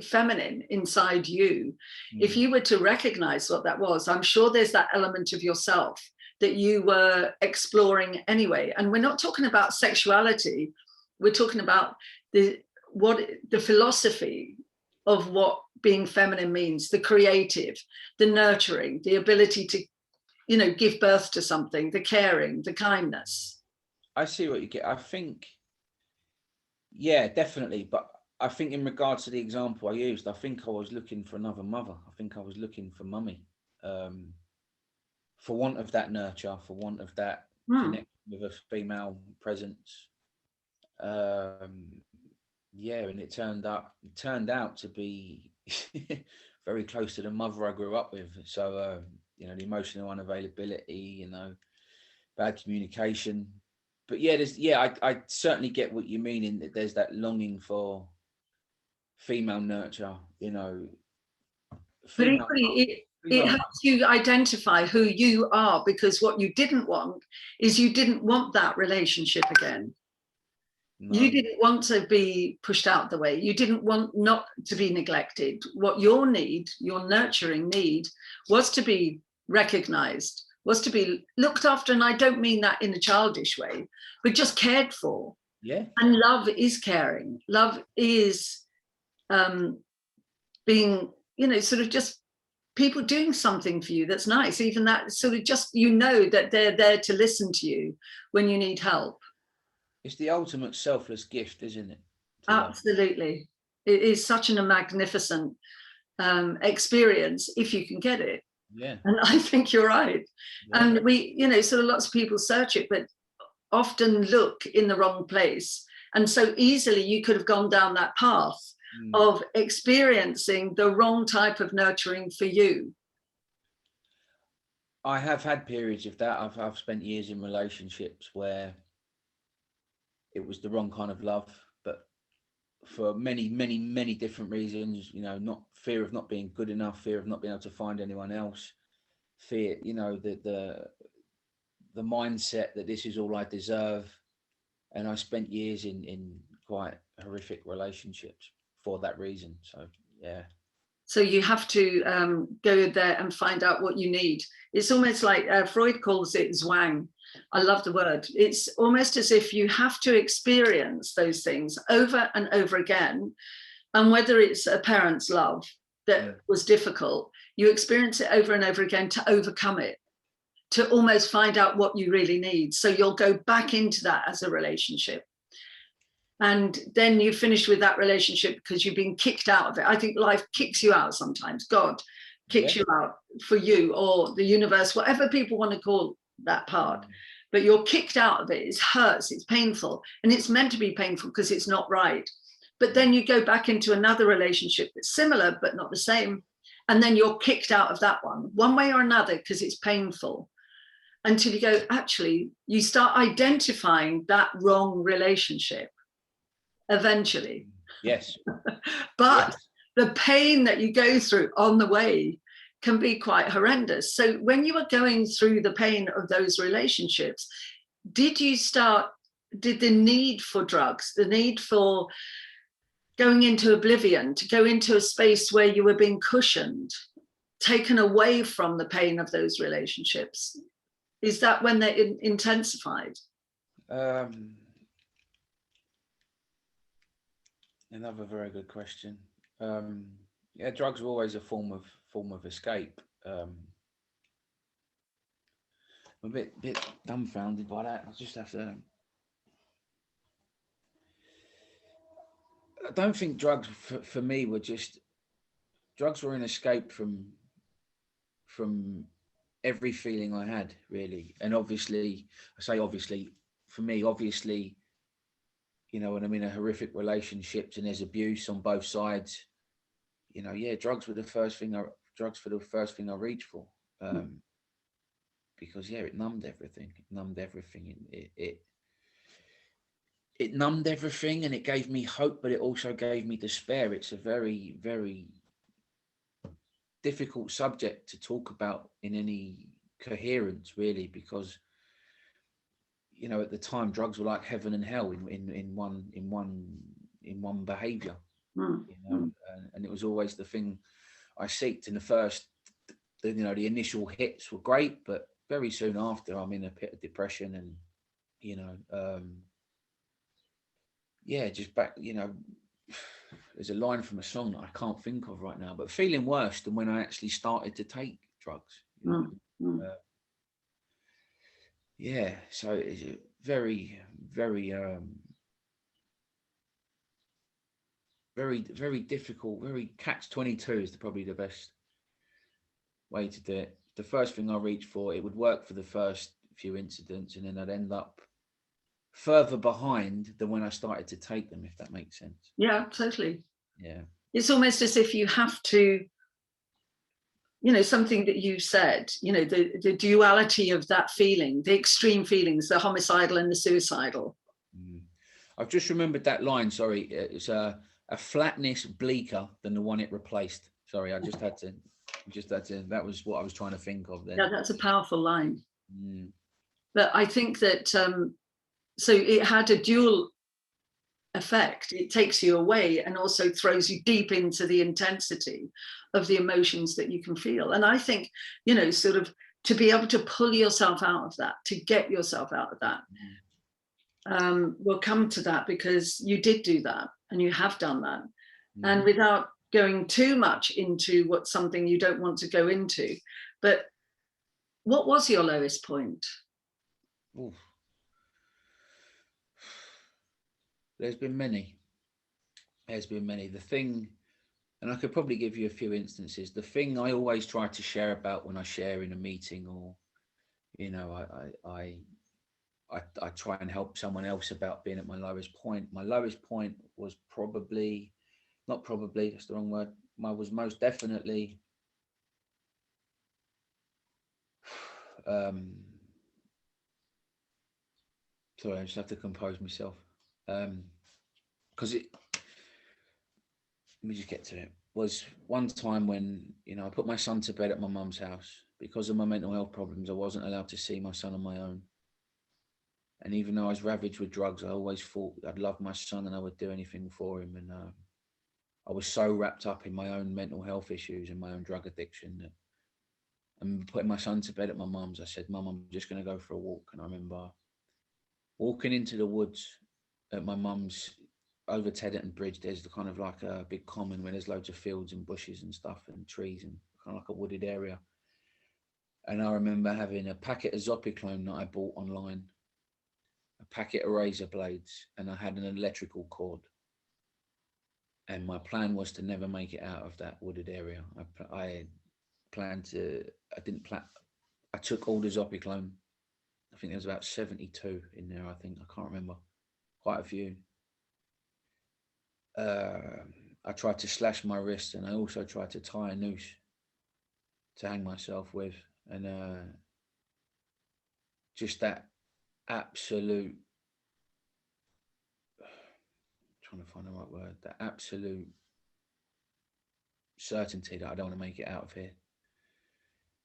feminine inside you, if you were to recognize what that was, I'm sure there's that element of yourself that you were exploring anyway. And we're not talking about sexuality, we're talking about the philosophy of what being feminine means, the creative, the nurturing, the ability to give birth to something, the caring, the kindness. I see what you get. I think, yeah, definitely. But I think in regards to the example I used, I think I was looking for another mother. I think I was looking for mummy, for want of that nurture, for want of that connection with a female presence. And it turned out to be very close to the mother I grew up with. So, the emotional unavailability, bad communication. But I certainly get what you mean, in that there's that longing for female nurture, But equally, it helps you identify who you are, because what you didn't want is you didn't want that relationship again. No. You didn't want to be pushed out the way. You didn't want not to be neglected. What your nurturing need, was to be recognized, was to be looked after. And I don't mean that in a childish way, but just cared for. Yeah. And love is caring. Love is being, sort of just people doing something for you that's nice. Even that sort of just, that they're there to listen to you when you need help. It's the ultimate selfless gift, isn't it? Absolutely. It is such a magnificent experience if you can get it. Yeah. And I think you're right. Yeah. And we, you know, sort of lots of people search it, but often look in the wrong place. And so easily you could have gone down that path of experiencing the wrong type of nurturing for you. I have had periods of that. I've spent years in relationships where it was the wrong kind of love, but for many, many, many different reasons, you know, not fear of not being good enough, fear of not being able to find anyone else, fear, you know, the mindset that this is all I deserve. And I spent years in quite horrific relationships for that reason. So, yeah. So you have to go there and find out what you need. It's almost like Freud calls it zwang. I love the word. It's almost as if you have to experience those things over and over again. And whether it's a parent's love that was difficult, you experience it over and over again to overcome it, to almost find out what you really need. So you'll go back into that as a relationship. And then you finish with that relationship because you've been kicked out of it. I think life kicks you out sometimes. God kicks you out for you, or the universe, whatever people want to call that part. But you're kicked out of it. It hurts, it's painful. And it's meant to be painful because it's not right. But then you go back into another relationship that's similar, but not the same. And then you're kicked out of that one way or another, because it's painful. Until you go, actually, you start identifying that wrong relationship eventually. Yes. But the pain that you go through on the way can be quite horrendous. So when you were going through the pain of those relationships, did the need for drugs, the need for going into oblivion, to go into a space where you were being cushioned, taken away from the pain of those relationships, is that when they intensified? Another very good question. Yeah, drugs were always a form of escape. I'm a bit dumbfounded by that. I just have to. I don't think drugs for me were just. Drugs were an escape from every feeling I had, really. And obviously, I say obviously, for me, obviously, you know, when I'm in a horrific relationships and there's abuse on both sides, you know, yeah, drugs were the first thing I reached for. Because yeah, it numbed everything. It numbed everything. It numbed everything, and it gave me hope, but it also gave me despair. It's a very, very difficult subject to talk about in any coherence, really, because you know, at the time, drugs were like heaven and hell in one behaviour. You know, and it was always the thing I seeked in the first. You know, the initial hits were great, but very soon after, I'm in a pit of depression, and you know, yeah, just back. You know, there's a line from a song that I can't think of right now, but feeling worse than when I actually started to take drugs. You know? Yeah, so it's a very, very, very difficult. Very catch-22 is probably the best way to do it. The first thing I reached for, it would work for the first few incidents, and then I'd end up further behind than when I started to take them, if that makes sense. Yeah, totally. Yeah. It's almost as if you have to, you know, something that you said, you know, the duality of that feeling, the extreme feelings, the homicidal and the suicidal. I've just remembered that line, sorry. It's a flatness bleaker than the one it replaced. Sorry, I just had to, that was what I was trying to think of then. Yeah, that's a powerful line. But I think that, so it had a dual effect. It takes you away and also throws you deep into the intensity of the emotions that you can feel. And I think, you know, sort of to be able to pull yourself out of that, to get yourself out of that, we'll come to that, because you did do that and you have done that. And without going too much into what's something you don't want to go into, but what was your lowest point? Oof. There's been many. The thing And I could probably give you a few instances. The thing I always try to share about when I share in a meeting, or, you know, I try and help someone else about being at my lowest point. My lowest point was probably, not probably, that's the wrong word. I was most definitely, sorry, I just have to compose myself. Because let me just get to it. Was one time when, you know, I put my son to bed at my mum's house. Because of my mental health problems, I wasn't allowed to see my son on my own. And even though I was ravaged with drugs, I always thought I'd love my son and I would do anything for him. And I was so wrapped up in my own mental health issues and my own drug addiction that I'm putting my son to bed at my mum's. I said, Mum, I'm just going to go for a walk. And I remember walking into the woods at my mum's over Teddington Bridge. There's the kind of like a big common where there's loads of fields and bushes and stuff and trees and kind of like a wooded area. And I remember having a packet of Zopiclone that I bought online, a packet of razor blades, and I had an electrical cord. And my plan was to never make it out of that wooded area. I planned to, I took all the Zopiclone. I think there was about 72 in there, I think. I can't remember. Quite a few. I tried to slash my wrist, and I also tried to tie a noose to hang myself with. And just that absolute, trying to find the right word, that absolute certainty that I don't want to make it out of here.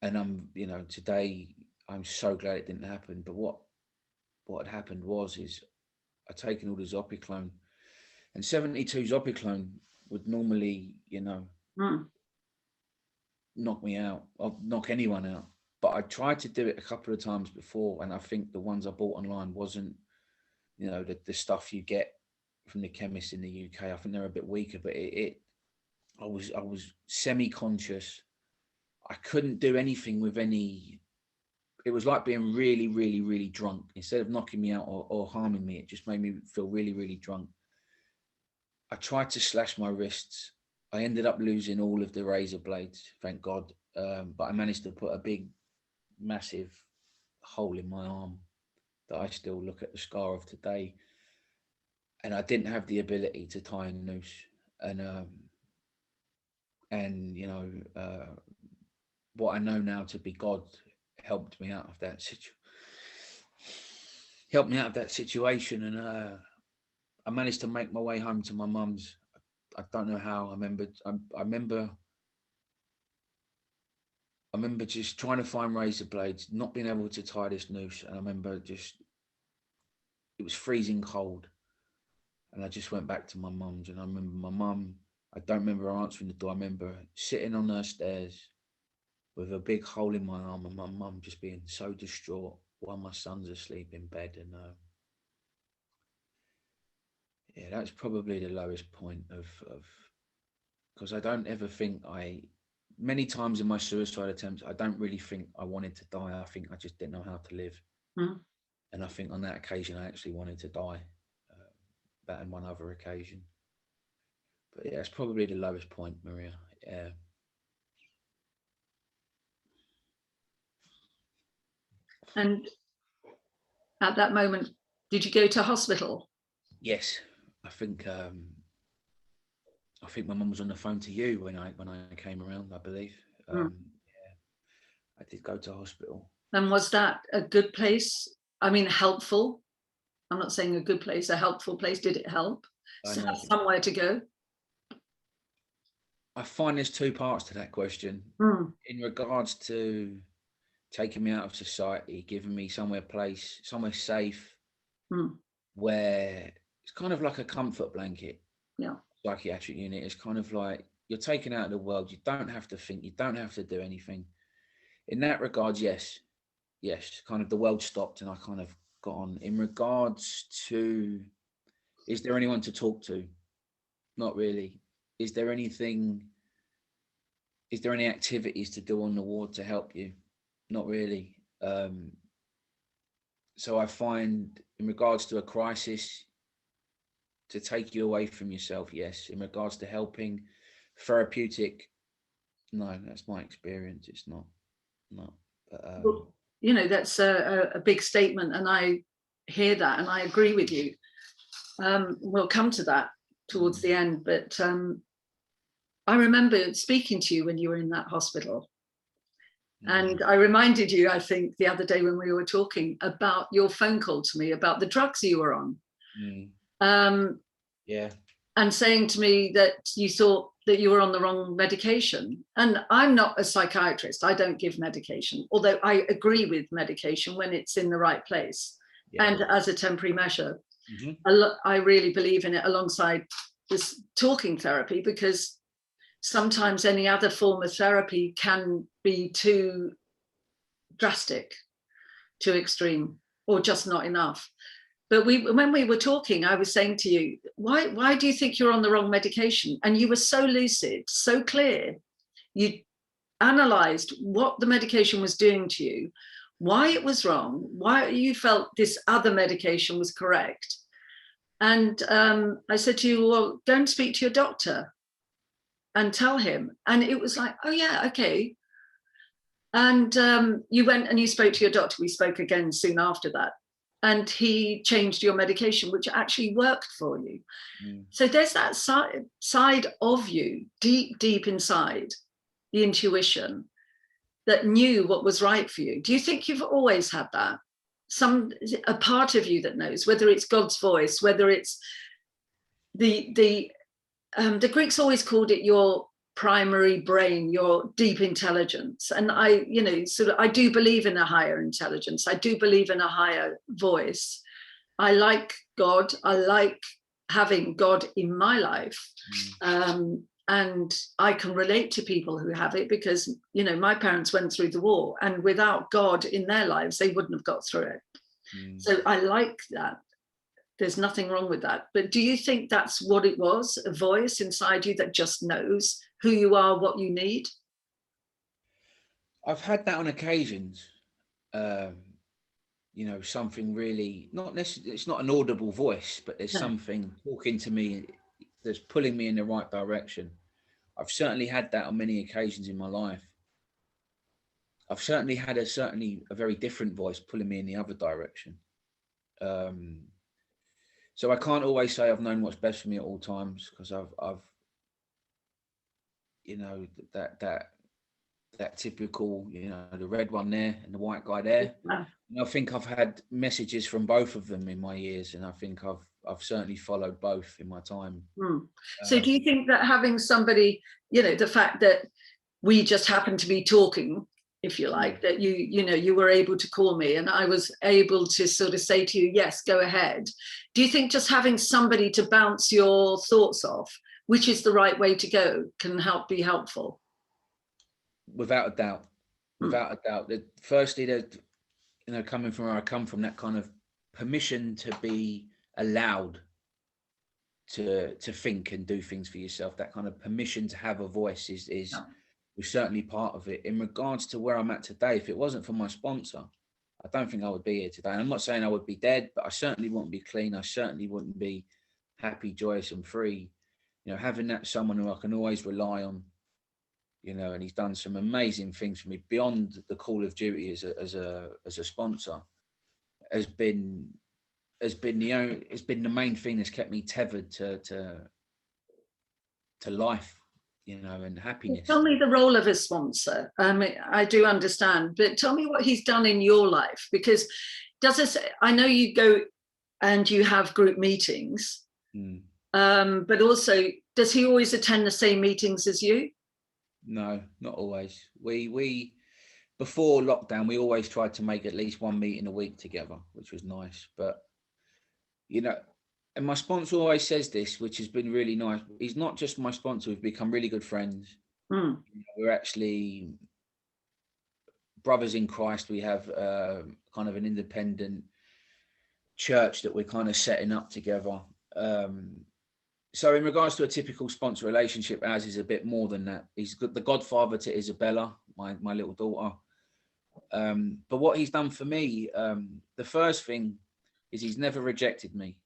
And I'm, you know, today I'm so glad it didn't happen. But what had happened is I'd taken all the Zopiclone, and 72 Zopiclone would normally, you know, knock me out, or knock anyone out. But I tried to do it a couple of times before, and I think the ones I bought online wasn't, you know, the stuff you get from the chemist in the UK. I think they're a bit weaker, but I was semi-conscious. I couldn't do anything with any. It was like being really, really, really drunk. Instead of knocking me out or harming me, it just made me feel really, really drunk. I tried to slash my wrists. I ended up losing all of the razor blades, thank God. But I managed to put a big, massive hole in my arm that I still look at the scar of today. And I didn't have the ability to tie a noose. And you know, what I know now to be God helped me out of that situation. And I managed to make my way home to my mum's. I don't know how. I remember just trying to find razor blades, not being able to tie this noose. And I remember it was freezing cold. And I just went back to my mum's, and I remember my mum, I don't remember her answering the door. I remember sitting on her stairs with a big hole in my arm, and my mum just being so distraught while my son's asleep in bed. And yeah, that's probably the lowest point of because I don't ever think many times in my suicide attempts, I don't really think I wanted to die. I think I just didn't know how to live. And I think on that occasion, I actually wanted to die. That and one other occasion. But yeah, it's probably the lowest point, Maria. Yeah. And at that moment, did you go to hospital? Yes, I think my mum was on the phone to you when I came around, I believe. Yeah, I did go to hospital. And was that a good place? I mean, helpful? I'm not saying a good place, a helpful place. Did it help? Somewhere to go? I find there's two parts to that question. In regards to taking me out of society, giving me somewhere safe, where it's kind of like a comfort blanket. Yeah. Psychiatric unit is kind of like you're taken out of the world. You don't have to think. You don't have to do anything. In that regard, yes, kind of the world stopped and I kind of got on. In regards to, is there anyone to talk to? Not really. Is there any activities to do on the ward to help you? Not really. So I find in regards to a crisis, to take you away from yourself, yes. In regards to helping therapeutic. No, that's my experience. It's not. No. But, Well, you know, that's a big statement, and I hear that and I agree with you. We'll come to that towards the end, but I remember speaking to you when you were in that hospital. And I reminded you, I think, the other day when we were talking about your phone call to me about the drugs you were on. Yeah. And saying to me that you thought that you were on the wrong medication. And I'm not a psychiatrist. I don't give medication, although I agree with medication when it's in the right place and as a temporary measure. I really believe in it alongside this talking therapy, because sometimes any other form of therapy can be too drastic, too extreme, or just not enough. But when we were talking, I was saying to you, why do you think you're on the wrong medication? And you were so lucid, so clear. You analysed what the medication was doing to you, why it was wrong, why you felt this other medication was correct. And I said to you, well, go and speak to your doctor and tell him. And it was like, oh yeah, okay. And you went and you spoke to your doctor. We spoke again soon after that. And he changed your medication, which actually worked for you. So there's that side of you, deep inside, the intuition that knew what was right for you. Do you think you've always had that? A part of you that knows, whether it's God's voice, whether it's the Greeks always called it your primary brain, your deep intelligence. And I do believe in a higher intelligence. I do believe in a higher voice. I like God. I like having God in my life. And I can relate to people who have it because, you know, my parents went through the war, and without God in their lives, they wouldn't have got through it. So I like that. There's nothing wrong with that. But do you think that's what it was? A voice inside you that just knows who you are, what you need? I've had that on occasions. You know, something really, not necessarily, it's not an audible voice, but there's something talking to me that's pulling me in the right direction. I've certainly had that on many occasions in my life. I've certainly had a very different voice pulling me in the other direction. So I can't always say I've known what's best for me at all times, because I've you know, that typical, you know, the red one there and the white guy there. And I think I've had messages from both of them in my years, and I think I've certainly followed both in my time. So do you think that having somebody, you know, the fact that we just happened to be talking, if you like, that you were able to call me and I was able to sort of say to you, yes, go ahead. Do you think just having somebody to bounce your thoughts off, which is the right way to go, can be helpful? Without a doubt. Without a doubt. Firstly, that, you know, coming from where I come from, that kind of permission to be allowed to think and do things for yourself, that kind of permission to have a voice is certainly part of it. In regards to where I'm at today, if it wasn't for my sponsor, I don't think I would be here today. And I'm not saying I would be dead, but I certainly wouldn't be clean. I certainly wouldn't be happy, joyous and free. You know, having that someone who I can always rely on, you know, and he's done some amazing things for me beyond the call of duty as a sponsor, has been the main thing that's kept me tethered to life, you know, and happiness. Tell me the role of a sponsor. I do understand, but tell me what he's done in your life, because I know you go and you have group meetings, but also, does he always attend the same meetings as you? No, not always. We before lockdown, we always tried to make at least one meeting a week together, which was nice. But, you know, and my sponsor always says this, which has been really nice. He's not just my sponsor, we've become really good friends. You know, we're actually brothers in Christ. We have kind of an independent church that we're kind of setting up together. So in regards to a typical sponsor relationship, ours is a bit more than that. He's the godfather to Isabella, my little daughter. But what he's done for me, the first thing is he's never rejected me.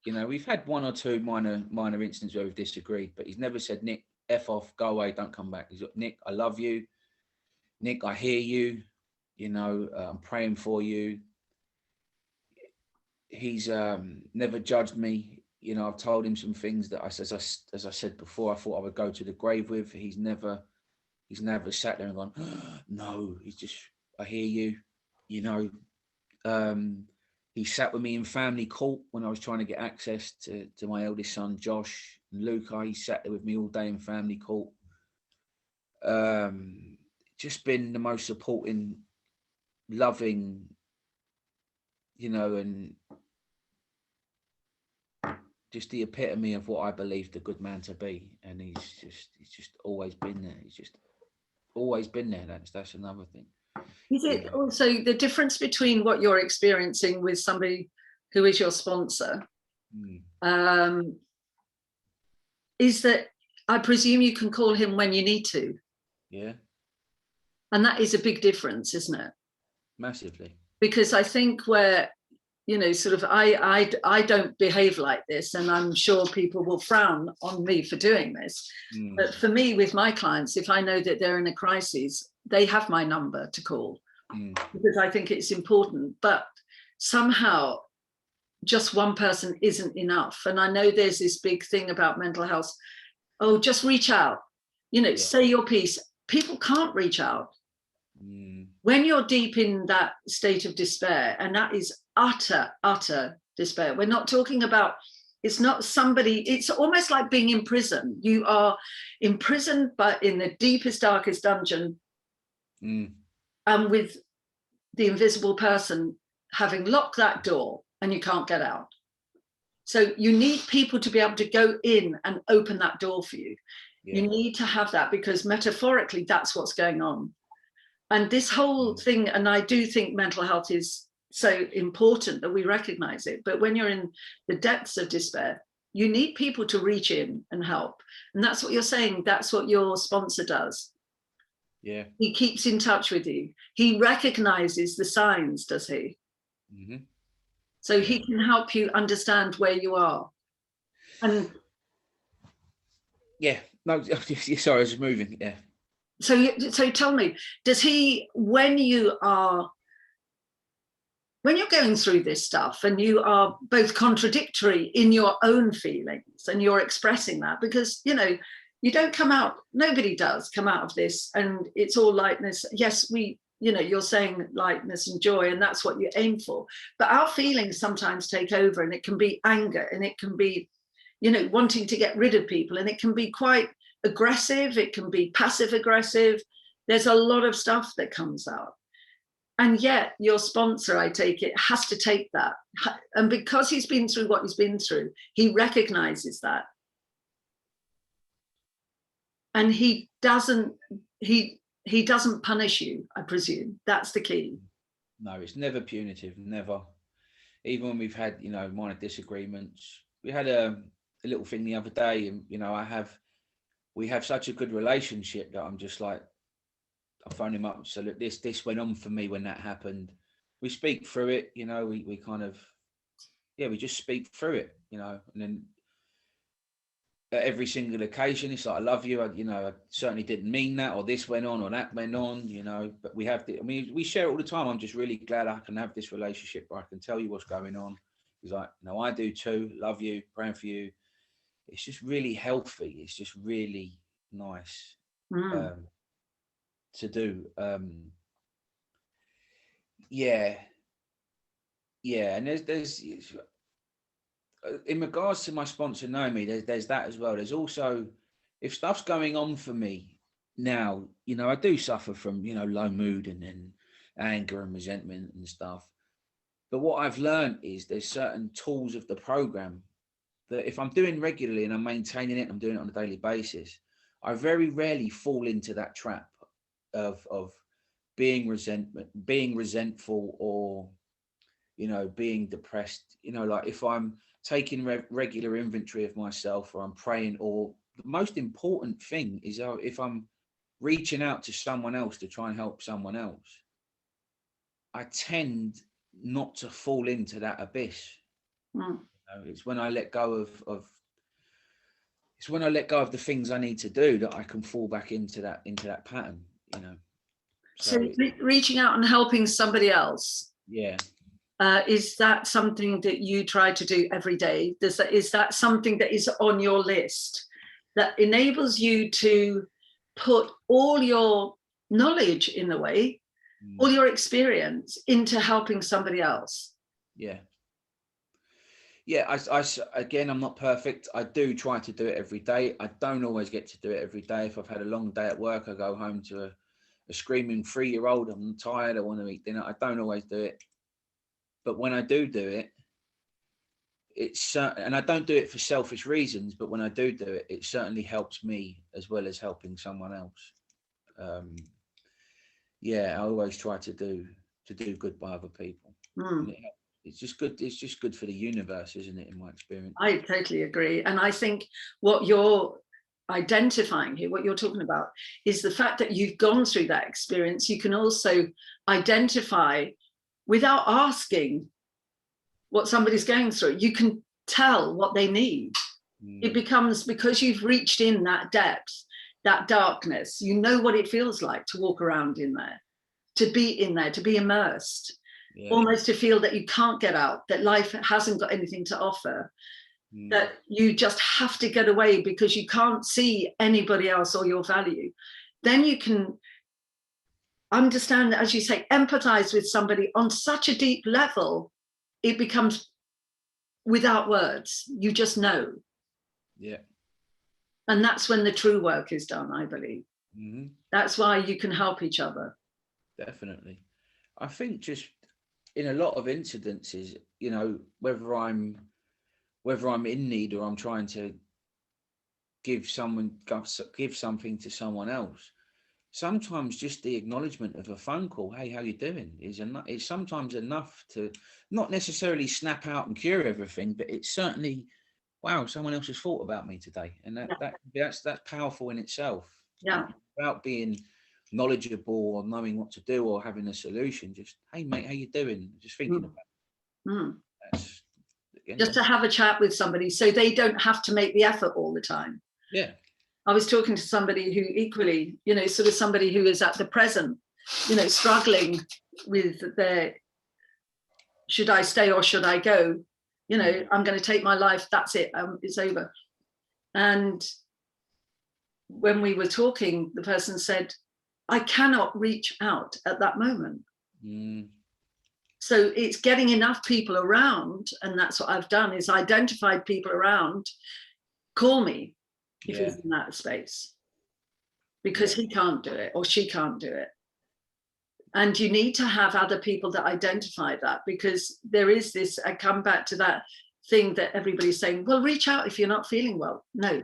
You know, we've had one or two minor incidents where we've disagreed, but he's never said, Nick, F off, go away, don't come back. He's like, Nick, I love you. Nick, I hear you. You know, I'm praying for you. He's never judged me. You know, I've told him some things that as I said before, I thought I would go to the grave with. He's never sat there and gone, oh, no. He's just, I hear you. You know, he sat with me in family court when I was trying to get access to my eldest son, Josh and Luca. He sat there with me all day in family court. Just been the most supporting, loving, you know, and just the epitome of what I believed a good man to be. And he's just always been there. He's just always been there. That's another thing. Is it also the difference between what you're experiencing with somebody who is your sponsor? Is that I presume you can call him when you need to. Yeah. And that is a big difference, isn't it? Massively. Because I think where, you know, sort of I don't behave like this, and I'm sure people will frown on me for doing this. But for me, with my clients, if I know that they're in a crisis, they have my number to call because I think it's important. But somehow just one person isn't enough. And I know there's this big thing about mental health. Oh, just reach out, you know, say your piece. People can't reach out. When you're deep in that state of despair, and that is utter despair. We're not talking about, it's not somebody, it's almost like being in prison. You are imprisoned, but in the deepest, darkest dungeon, and with the invisible person having locked that door and you can't get out. So you need people to be able to go in and open that door for you. You need to have that, because metaphorically, that's what's going on. And this whole thing, and I do think mental health is so important that we recognize it. But when you're in the depths of despair, you need people to reach in and help. And that's what you're saying. That's what your sponsor does. Yeah. He keeps in touch with you. He recognizes the signs, does he? So he can help you understand where you are. And no, sorry, I was moving. Yeah. So tell me, does he, when you're going through this stuff and you are both contradictory in your own feelings and you're expressing that, because, you know, you don't come out, nobody does come out of this and it's all lightness. Yes, you know, you're saying lightness and joy, and that's what you aim for. But our feelings sometimes take over, and it can be anger, and it can be, you know, wanting to get rid of people, and it can be quite aggressive, it can be passive aggressive. There's a lot of stuff that comes out. And yet your sponsor, I take it, has to take that. And because he's been through what he's been through, he recognizes that. And he doesn't punish you, I presume. That's the key. No, it's never punitive, never. Even when we've had, you know, minor disagreements. We had a little thing the other day, and, you know, we have such a good relationship that I'm just like, I phoned him up. So look, this went on for me when that happened. We speak through it, you know, we kind of, we just speak through it, you know, and then at every single occasion, it's like, I love you. I certainly didn't mean that, or this went on, or that went on, you know, but we share it all the time. I'm just really glad I can have this relationship where I can tell you what's going on. He's like, no, I do too. Love you, praying for you. It's just really healthy. It's just really nice to do. And there's in regards to my sponsor Naomi, there's that as well. There's also, if stuff's going on for me now, you know, I do suffer from, you know, low mood and anger and resentment and stuff. But what I've learned is there's certain tools of the program that if I'm doing regularly and I'm maintaining it, I'm doing it on a daily basis, I very rarely fall into that trap of being resentful, or, you know, being depressed. You know, like if I'm taking regular inventory of myself, or I'm praying, or the most important thing is if I'm reaching out to someone else to try and help someone else, I tend not to fall into that abyss. It's when I let go of it's when I let go of the things I need to do that I can fall back into that pattern, you know. So reaching out and helping somebody else. Yeah. Is that something that you try to do every day? Is that something that is on your list that enables you to put all your knowledge, in a way, all your experience into helping somebody else? Yeah. Yeah, again, I'm not perfect. I do try to do it every day. I don't always get to do it every day. If I've had a long day at work, I go home to a screaming 3-year-old. I'm tired. I want to eat dinner. I don't always do it. But when I do it, and I don't do it for selfish reasons, but when I do it, it certainly helps me as well as helping someone else. Yeah, I always try to do good by other people. It's just good. It's just good for the universe, isn't it? In my experience, I totally agree. And I think what you're identifying here, what you're talking about, is the fact that you've gone through that experience. You can also identify, without asking what somebody's going through, you can tell what they need. It becomes, because you've reached in that depth, that darkness, you know what it feels like to walk around in there, to be in there, to be immersed. Yeah. Almost to feel that you can't get out, that life hasn't got anything to offer, that you just have to get away because you can't see anybody else or your value. Then you can understand, as you say, empathize with somebody on such a deep level, it becomes without words. You just know. Yeah. And that's when the true work is done, I believe. That's why you can help each other. Definitely. I think just in a lot of incidences, you know, whether I'm in need or I'm trying to give something to someone else, sometimes just the acknowledgement of a phone call, hey, how you doing, is sometimes enough to not necessarily snap out and cure everything, but it's certainly, wow, someone else has thought about me today, and that's powerful in itself. Yeah. Without being knowledgeable or knowing what to do or having a solution, just, hey mate, how you doing, just thinking about it. Just to have a chat with somebody so they don't have to make the effort all the time. Yeah. I was talking to somebody who equally, you know, sort of somebody who is at the present, you know, struggling with their, should I stay or should I go? You know, I'm going to take my life, that's it, it's over. And when we were talking, the person said, I cannot reach out at that moment. So it's getting enough people around, and that's what I've done, is identified people around, call me if he's in that space, because he can't do it or she can't do it. And you need to have other people that identify that, because there is this, I come back to that thing that everybody's saying, well, reach out if you're not feeling well. No,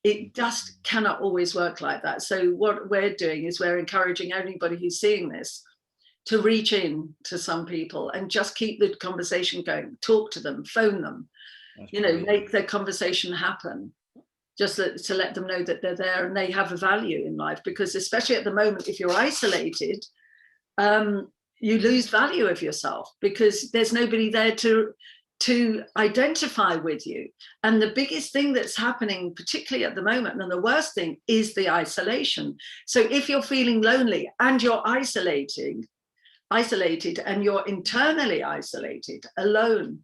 it just cannot always work like that. So what we're doing is we're encouraging anybody who's seeing this to reach in to some people and just keep the conversation going, talk to them, phone them, you know, make the conversation happen, just to let them know that they're there and they have a value in life. Because especially at the moment, if you're isolated, you lose value of yourself because there's nobody there to identify with you. And the biggest thing that's happening, particularly at the moment, and the worst thing, is the isolation. So if you're feeling lonely and you're isolated and you're internally isolated, alone,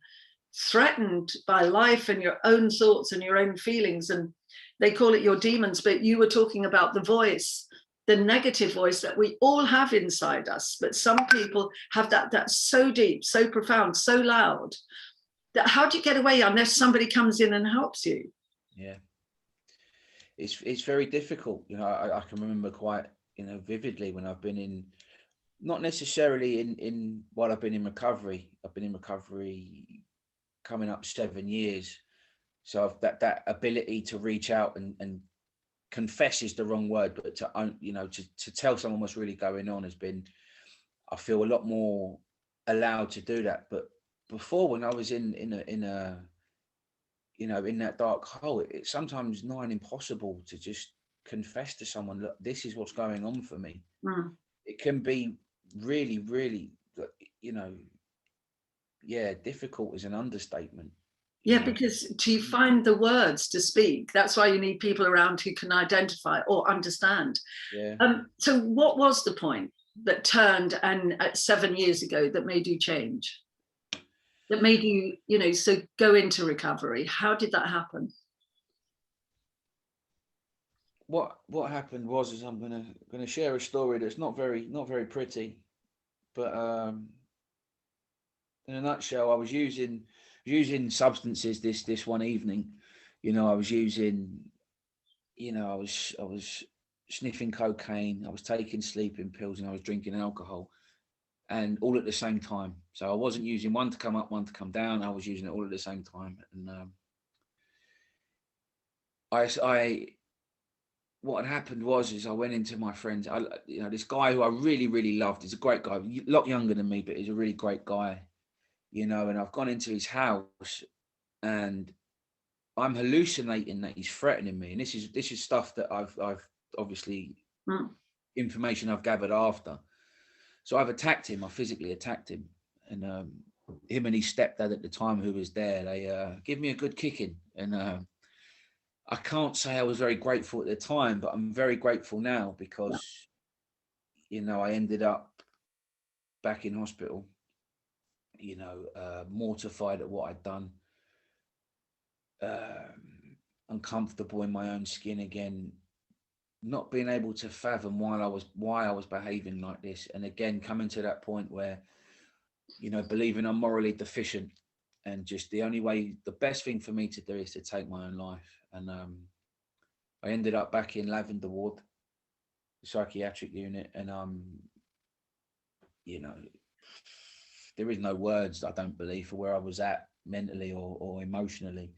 threatened by life and your own thoughts and your own feelings, and they call it your demons, but you were talking about the voice, the negative voice that we all have inside us, but some people have that's so deep, so profound, so loud, that how do you get away unless somebody comes in and helps you? Yeah, it's very difficult. You know, I can remember quite, you know, vividly when I've been in, not necessarily in while I've been in recovery. I've been in recovery coming up 7 years, so I've that ability to reach out and confess is the wrong word, but to, you know, to tell someone what's really going on has been, I feel, a lot more allowed to do that. But before, when I was in a you know, in that dark hole, it's sometimes nigh impossible to just confess to someone, look, this is what's going on for me. It can be really, really, you know, difficult is an understatement. Yeah, because to find the words to speak, that's why you need people around who can identify or understand. Yeah. So what was the point that turned and 7 years ago that made you change? That made you, so go into recovery? How did that happen? What happened was I'm gonna share a story that's not very pretty, but in a nutshell, I was using substances this one evening. I was using, I was sniffing cocaine, I was taking sleeping pills, and I was drinking alcohol, and all at the same time. So I wasn't using one to come up, one to come down. I was using it all at the same time, and what had happened was I went into my friends. This guy who I really, really loved. He's a great guy, a lot younger than me, but he's a really great guy. And I've gone into his house, and I'm hallucinating that he's threatening me. And this is stuff that I've obviously information I've gathered after. So I've attacked him. I physically attacked him, and him and his stepdad at the time, who was there, they give me a good kicking, and. I can't say I was very grateful at the time, but I'm very grateful now because, I ended up back in hospital, mortified at what I'd done, uncomfortable in my own skin again, not being able to fathom why I was behaving like this. And again, coming to that point where, believing I'm morally deficient, and just the best thing for me to do is to take my own life. And, I ended up back in Lavender Ward, the psychiatric unit, and there is no words, I don't believe, for where I was at mentally or emotionally.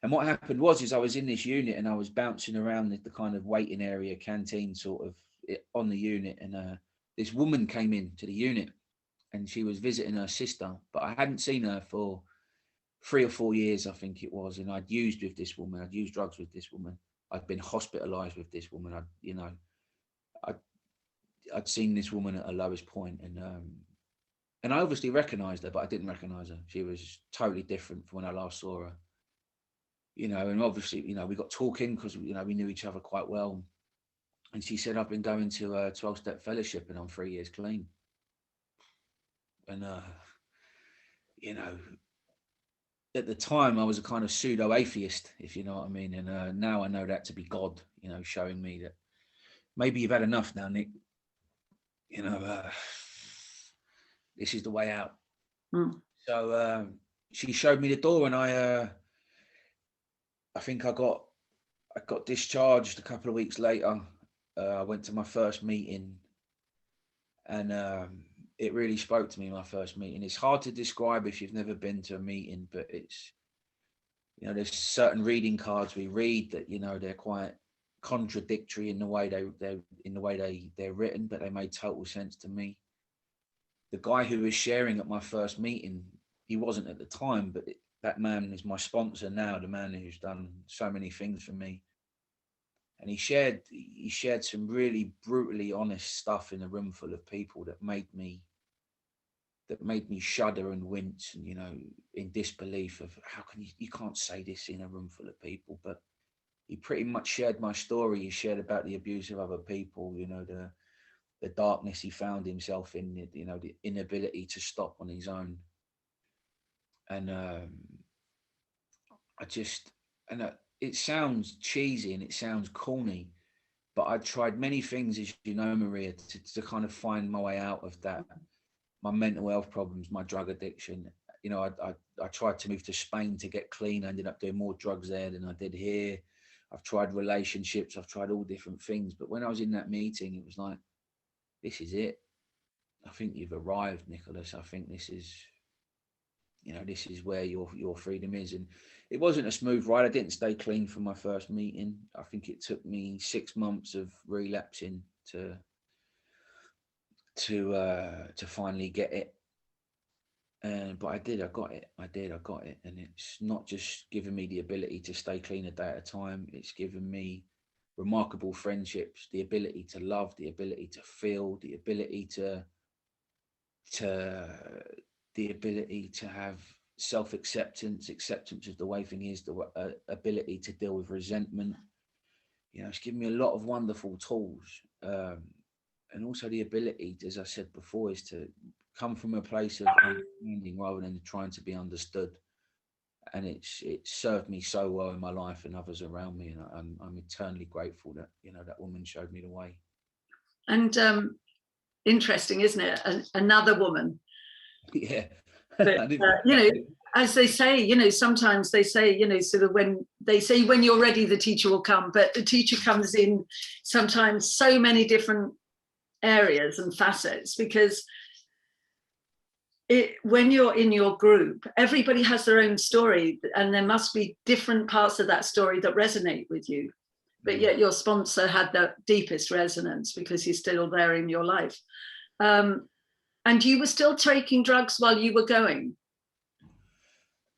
And what happened was I was in this unit and I was bouncing around the kind of waiting area, canteen sort of on the unit, and this woman came into the unit and she was visiting her sister, but I hadn't seen her for 3 or 4 years, I think it was, and I'd used drugs with this woman. I'd been hospitalized with this woman. I'd seen this woman at her lowest point, and I obviously recognised her, but I didn't recognise her. She was totally different from when I last saw her. And obviously, we got talking because we knew each other quite well. And she said, "I've been going to a 12-step fellowship, and I'm 3 years clean." And at the time, I was a kind of pseudo-atheist, if you know what I mean. And now I know that to be God, showing me that maybe you've had enough now, Nick. This is the way out. So she showed me the door, and I think I got discharged a couple of weeks later. I went to my first meeting, and it really spoke to me, my first meeting. It's hard to describe if you've never been to a meeting, but it's, there's certain reading cards we read that, they're quite contradictory in the way they're written, but they made total sense to me. The guy who was sharing at my first meeting, he wasn't at the time, but that man is my sponsor now, the man who's done so many things for me. And he shared some really brutally honest stuff in a room full of people that made me shudder and wince, and in disbelief of how can you can't say this in a room full of people. But he pretty much shared my story. He shared about the abuse of other people, the darkness he found himself in, the inability to stop on his own. And it sounds cheesy and it sounds corny, but I tried many things, as you know, Maria, to kind of find my way out of that. My mental health problems, my drug addiction. I tried to move to Spain to get clean. I ended up doing more drugs there than I did here. I've tried relationships. I've tried all different things. But when I was in that meeting, it was like, this is it. I think you've arrived, Nicholas. I think this is where your freedom is. And it wasn't a smooth ride. I didn't stay clean from my first meeting. I think it took me 6 months of relapsing to finally get it. But I did. I got it. And it's not just given me the ability to stay clean a day at a time. It's given me remarkable friendships, the ability to love, the ability to feel, the ability to have self-acceptance, acceptance of the way thing is, the ability to deal with resentment. You know, it's given me a lot of wonderful tools, and also the ability, as I said before, is to come from a place of understanding rather than trying to be understood. And it's served me so well in my life and others around me, and I'm eternally grateful that, you know, that woman showed me the way. And interesting, isn't it? Another woman. Yeah. But, you know, as they say, you know, sometimes they say, you know, sort of when they say when you're ready, the teacher will come, but the teacher comes in sometimes so many different areas and facets, because when you're in your group, everybody has their own story, and there must be different parts of that story that resonate with you. But yet your sponsor had the deepest resonance because he's still there in your life. And you were still taking drugs while you were going?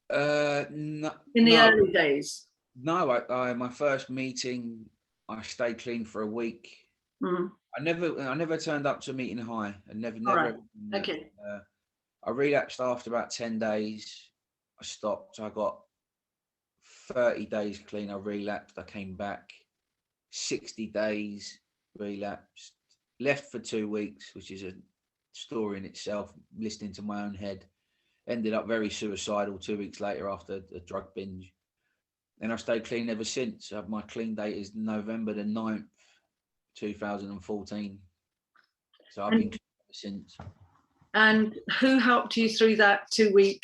No, in the early days? No, I my first meeting, I stayed clean for a week. Mm. I never turned up to a meeting high. I never. Right. Okay. I relapsed after about 10 days. I stopped. I got 30 days clean. I relapsed. I came back. 60 days, relapsed. Left for 2 weeks, which is a story in itself, listening to my own head. Ended up very suicidal 2 weeks later after a drug binge. And I've stayed clean ever since. My clean date is November the 9th, 2014. So I've been clean ever since. And who helped you through that 2 week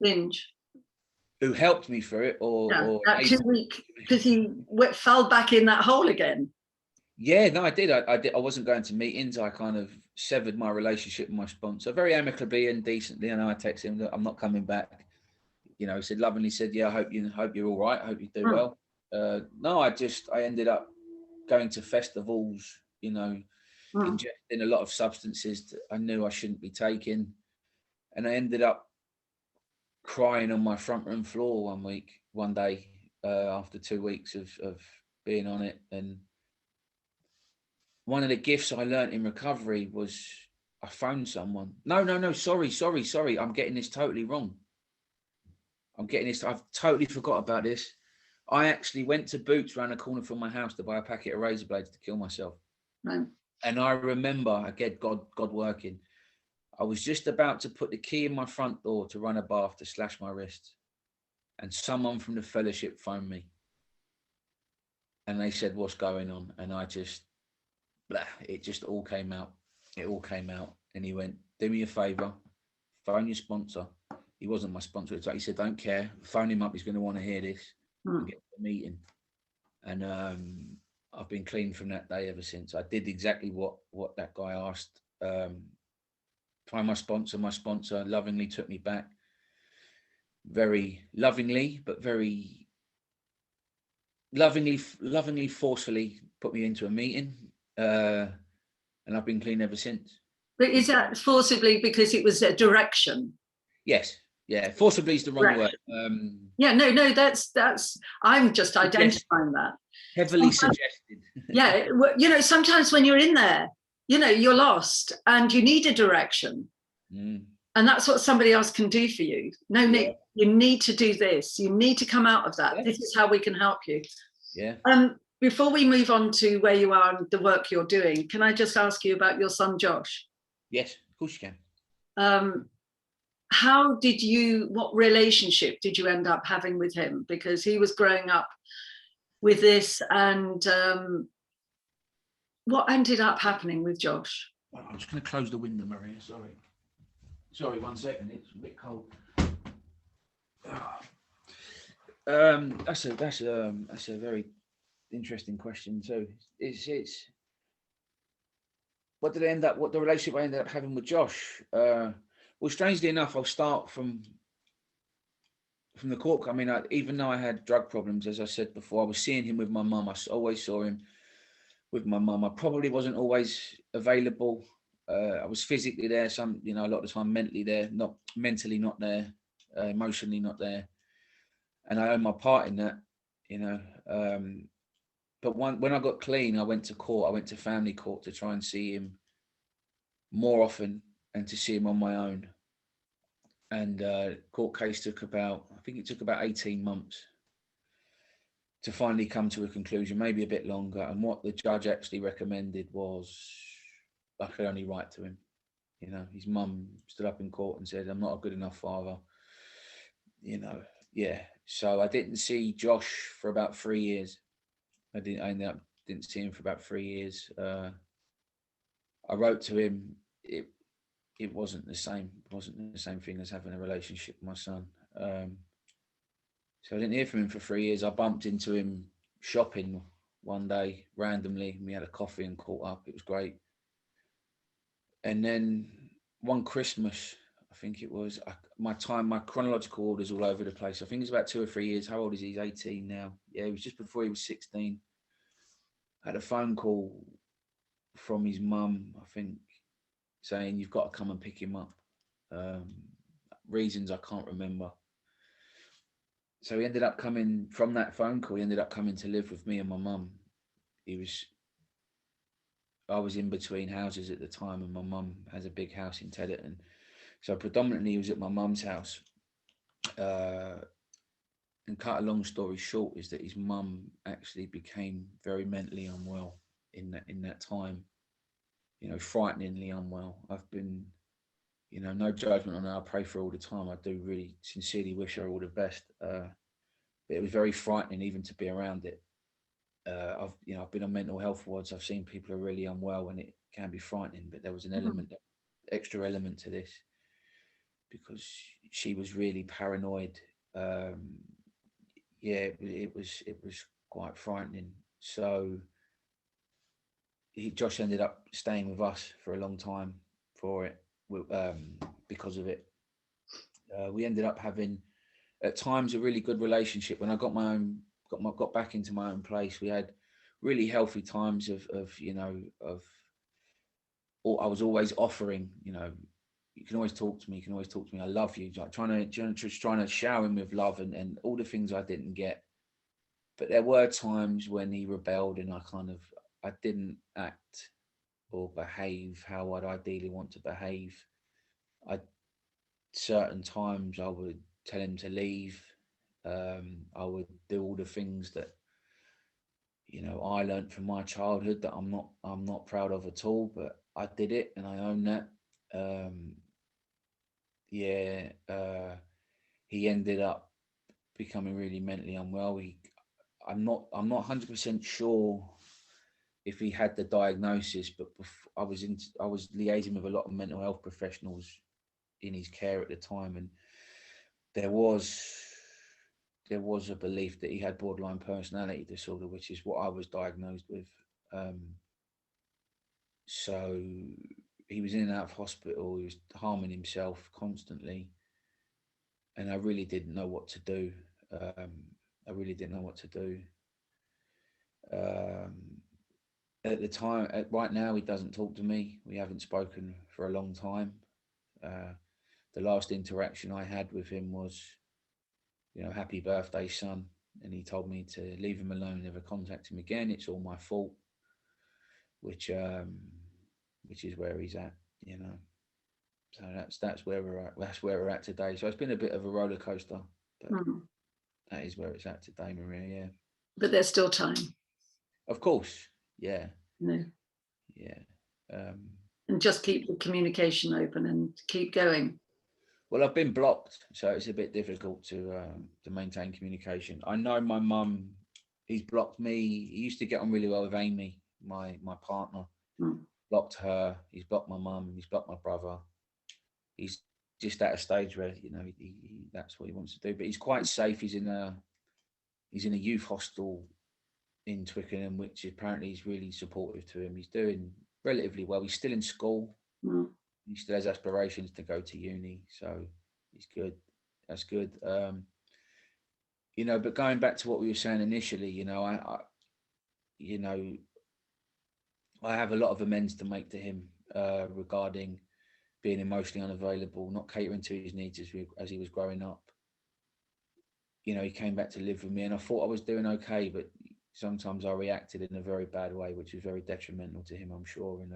binge? Who helped me through it? Or that 2 week, because he fell back in that hole again. Yeah, no, I did. I did. I wasn't going to meetings. I kind of severed my relationship with my sponsor very amicably and decently. And I texted him that I'm not coming back. You know, he said lovingly, said, yeah, I hope you're all right. I hope you do well. No, I ended up going to festivals, you know, injecting a lot of substances that I knew I shouldn't be taking. And I ended up crying on my front room floor one day, after 2 weeks of being on it. And one of the gifts I learned in recovery was I phoned someone. No, sorry. I'm getting this totally wrong. I've totally forgot about this. I actually went to Boots around the corner from my house to buy a packet of razor blades to kill myself. Right. And I remember, again, God working. I was just about to put the key in my front door to run a bath to slash my wrist. And someone from the fellowship phoned me. And they said, what's going on? And I just, it just all came out. It all came out. And he went, do me a favor, phone your sponsor. He wasn't my sponsor. He said, don't care. Phone him up. He's going to want to hear this. And get the meeting. And I've been clean from that day ever since. I did exactly what that guy asked. Find my sponsor lovingly took me back. Very lovingly, but very lovingly, forcefully put me into a meeting. And I've been clean ever since. But is that forcibly because it was a direction? Yes. Yeah. Forcibly is the wrong word. Yeah, no, that's I'm just identifying that. Heavily suggested. Yeah, you know, sometimes when you're in there, you know, you're lost and you need a direction. And that's what somebody else can do for you. No, Nick, you need to do this. You need to come out of that. Yeah. This is how we can help you. Yeah. Before we move on to where you are and the work you're doing, can I just ask you about your son, Josh? Yes, of course you can. What relationship did you end up having with him? Because he was growing up with this, and what ended up happening with Josh? I'm just going to close the window, Maria. Sorry, 1 second. It's a bit cold. That's a very interesting question too. It's what the relationship I ended up having with Josh. Well, strangely enough, I'll start from the court. I mean, even though I had drug problems, as I said before, I was seeing him with my mum. I always saw him with my mum. I probably wasn't always available. I was physically there, a lot of the time mentally there, not mentally not there, emotionally not there. And I own my part in that, But when I got clean, I went to court. I went to family court to try and see him more often and to see him on my own. And court case took about, I think it took about 18 months to finally come to a conclusion, maybe a bit longer. And what the judge actually recommended was I could only write to him. You know, his mum stood up in court and said, I'm not a good enough father. You know, yeah. So I didn't see Josh for about 3 years. I didn't see him for about 3 years. I wrote to him. It wasn't the same. It wasn't the same thing as having a relationship with my son. So I didn't hear from him for 3 years. I bumped into him shopping one day randomly. We had a coffee and caught up. It was great. And then one Christmas, I think it was, my chronological order's all over the place. I think it's about 2 or 3 years. How old is he? He's 18 now. Yeah, it was just before he was 16. I had a phone call from his mum, I think, saying, you've got to come and pick him up. Reasons I can't remember. So he ended up coming, from that phone call, he ended up coming to live with me and my mum. I was in between houses at the time, and my mum has a big house in Tedderton. So predominantly he was at my mum's house. And cut a long story short is that his mum actually became very mentally unwell in that time. You know, frighteningly unwell. I've been, you know, no judgment on her. I pray for her all the time. I do really sincerely wish her all the best. But it was very frightening even to be around it. I've been on mental health wards. I've seen people who are really unwell, and it can be frightening. But there was an extra element to this, because she was really paranoid. It was quite frightening. So Josh ended up staying with us for a long time for it, because of it. We ended up having at times a really good relationship. When I got back into my own place, we had really healthy times I was always offering, you know, you can always talk to me. I love you. Like trying to shower him with love and all the things I didn't get. But there were times when he rebelled, and I didn't act or behave how I'd ideally want to behave. Certain times I would tell him to leave. I would do all the things that, you know, I learned from my childhood that I'm not proud of at all, but I did it and I own that. He ended up becoming really mentally unwell. I'm not 100% sure if he had the diagnosis, but I was liaising with a lot of mental health professionals in his care at the time, and there was a belief that he had borderline personality disorder, which is what I was diagnosed with. So he was in and out of hospital. He was harming himself constantly, and I really didn't know what to do. At the time, right now, he doesn't talk to me. We haven't spoken for a long time. The last interaction I had with him was, you know, happy birthday, son. And he told me to leave him alone, never contact him again. It's all my fault, which is where he's at, you know. So that's where we're at. That's where we're at today. So it's been a bit of a roller coaster, but that is where it's at today, Maria. Yeah. But there's still time. Of course. Yeah. No. Yeah. And just keep the communication open and keep going. Well, I've been blocked, so it's a bit difficult to maintain communication. I know my mum, he's blocked me. He used to get on really well with Amy, my partner. Blocked her. He's blocked my mum. He's blocked my brother. He's just at a stage where, you know, he that's what he wants to do. But he's quite safe. He's in a youth hostel in Twickenham, which apparently is really supportive to him. He's doing relatively well. He's still in school. He still has aspirations to go to uni, so he's good. That's good. You know, but going back to what we were saying initially, you know, I have a lot of amends to make to him regarding being emotionally unavailable, not catering to his needs as he was growing up. You know, he came back to live with me, and I thought I was doing okay, but sometimes I reacted in a very bad way, which was very detrimental to him, I'm sure. And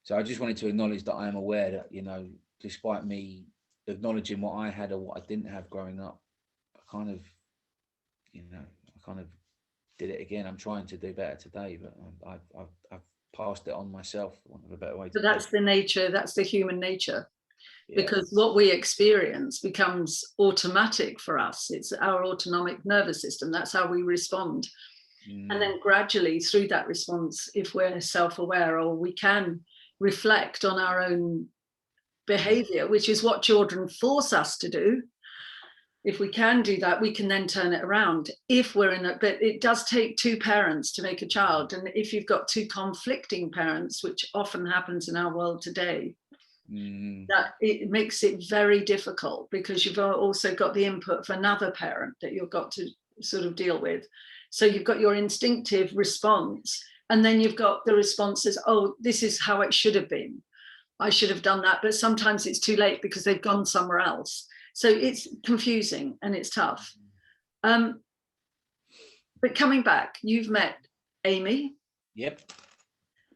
so I just wanted to acknowledge that I am aware that, you know, despite me acknowledging what I had or what I didn't have growing up, I kind of did it again. I'm trying to do better today, but I've passed it on myself, for want of a better way to But that's the nature, that's the human nature. Yeah. Because what we experience becomes automatic for us. It's our autonomic nervous system. That's how we respond. And then gradually through that response, if we're self-aware, or we can reflect on our own behavior, which is what children force us to do. If we can do that, we can then turn it around. If we're in it, but it does take two parents to make a child. And if you've got two conflicting parents, which often happens in our world today, that it makes it very difficult, because you've also got the input of another parent that you've got to sort of deal with. So you've got your instinctive response, and then you've got the responses, oh, this is how it should have been. I should have done that, but sometimes it's too late because they've gone somewhere else. So it's confusing and it's tough. But coming back, you've met Amy. Yep.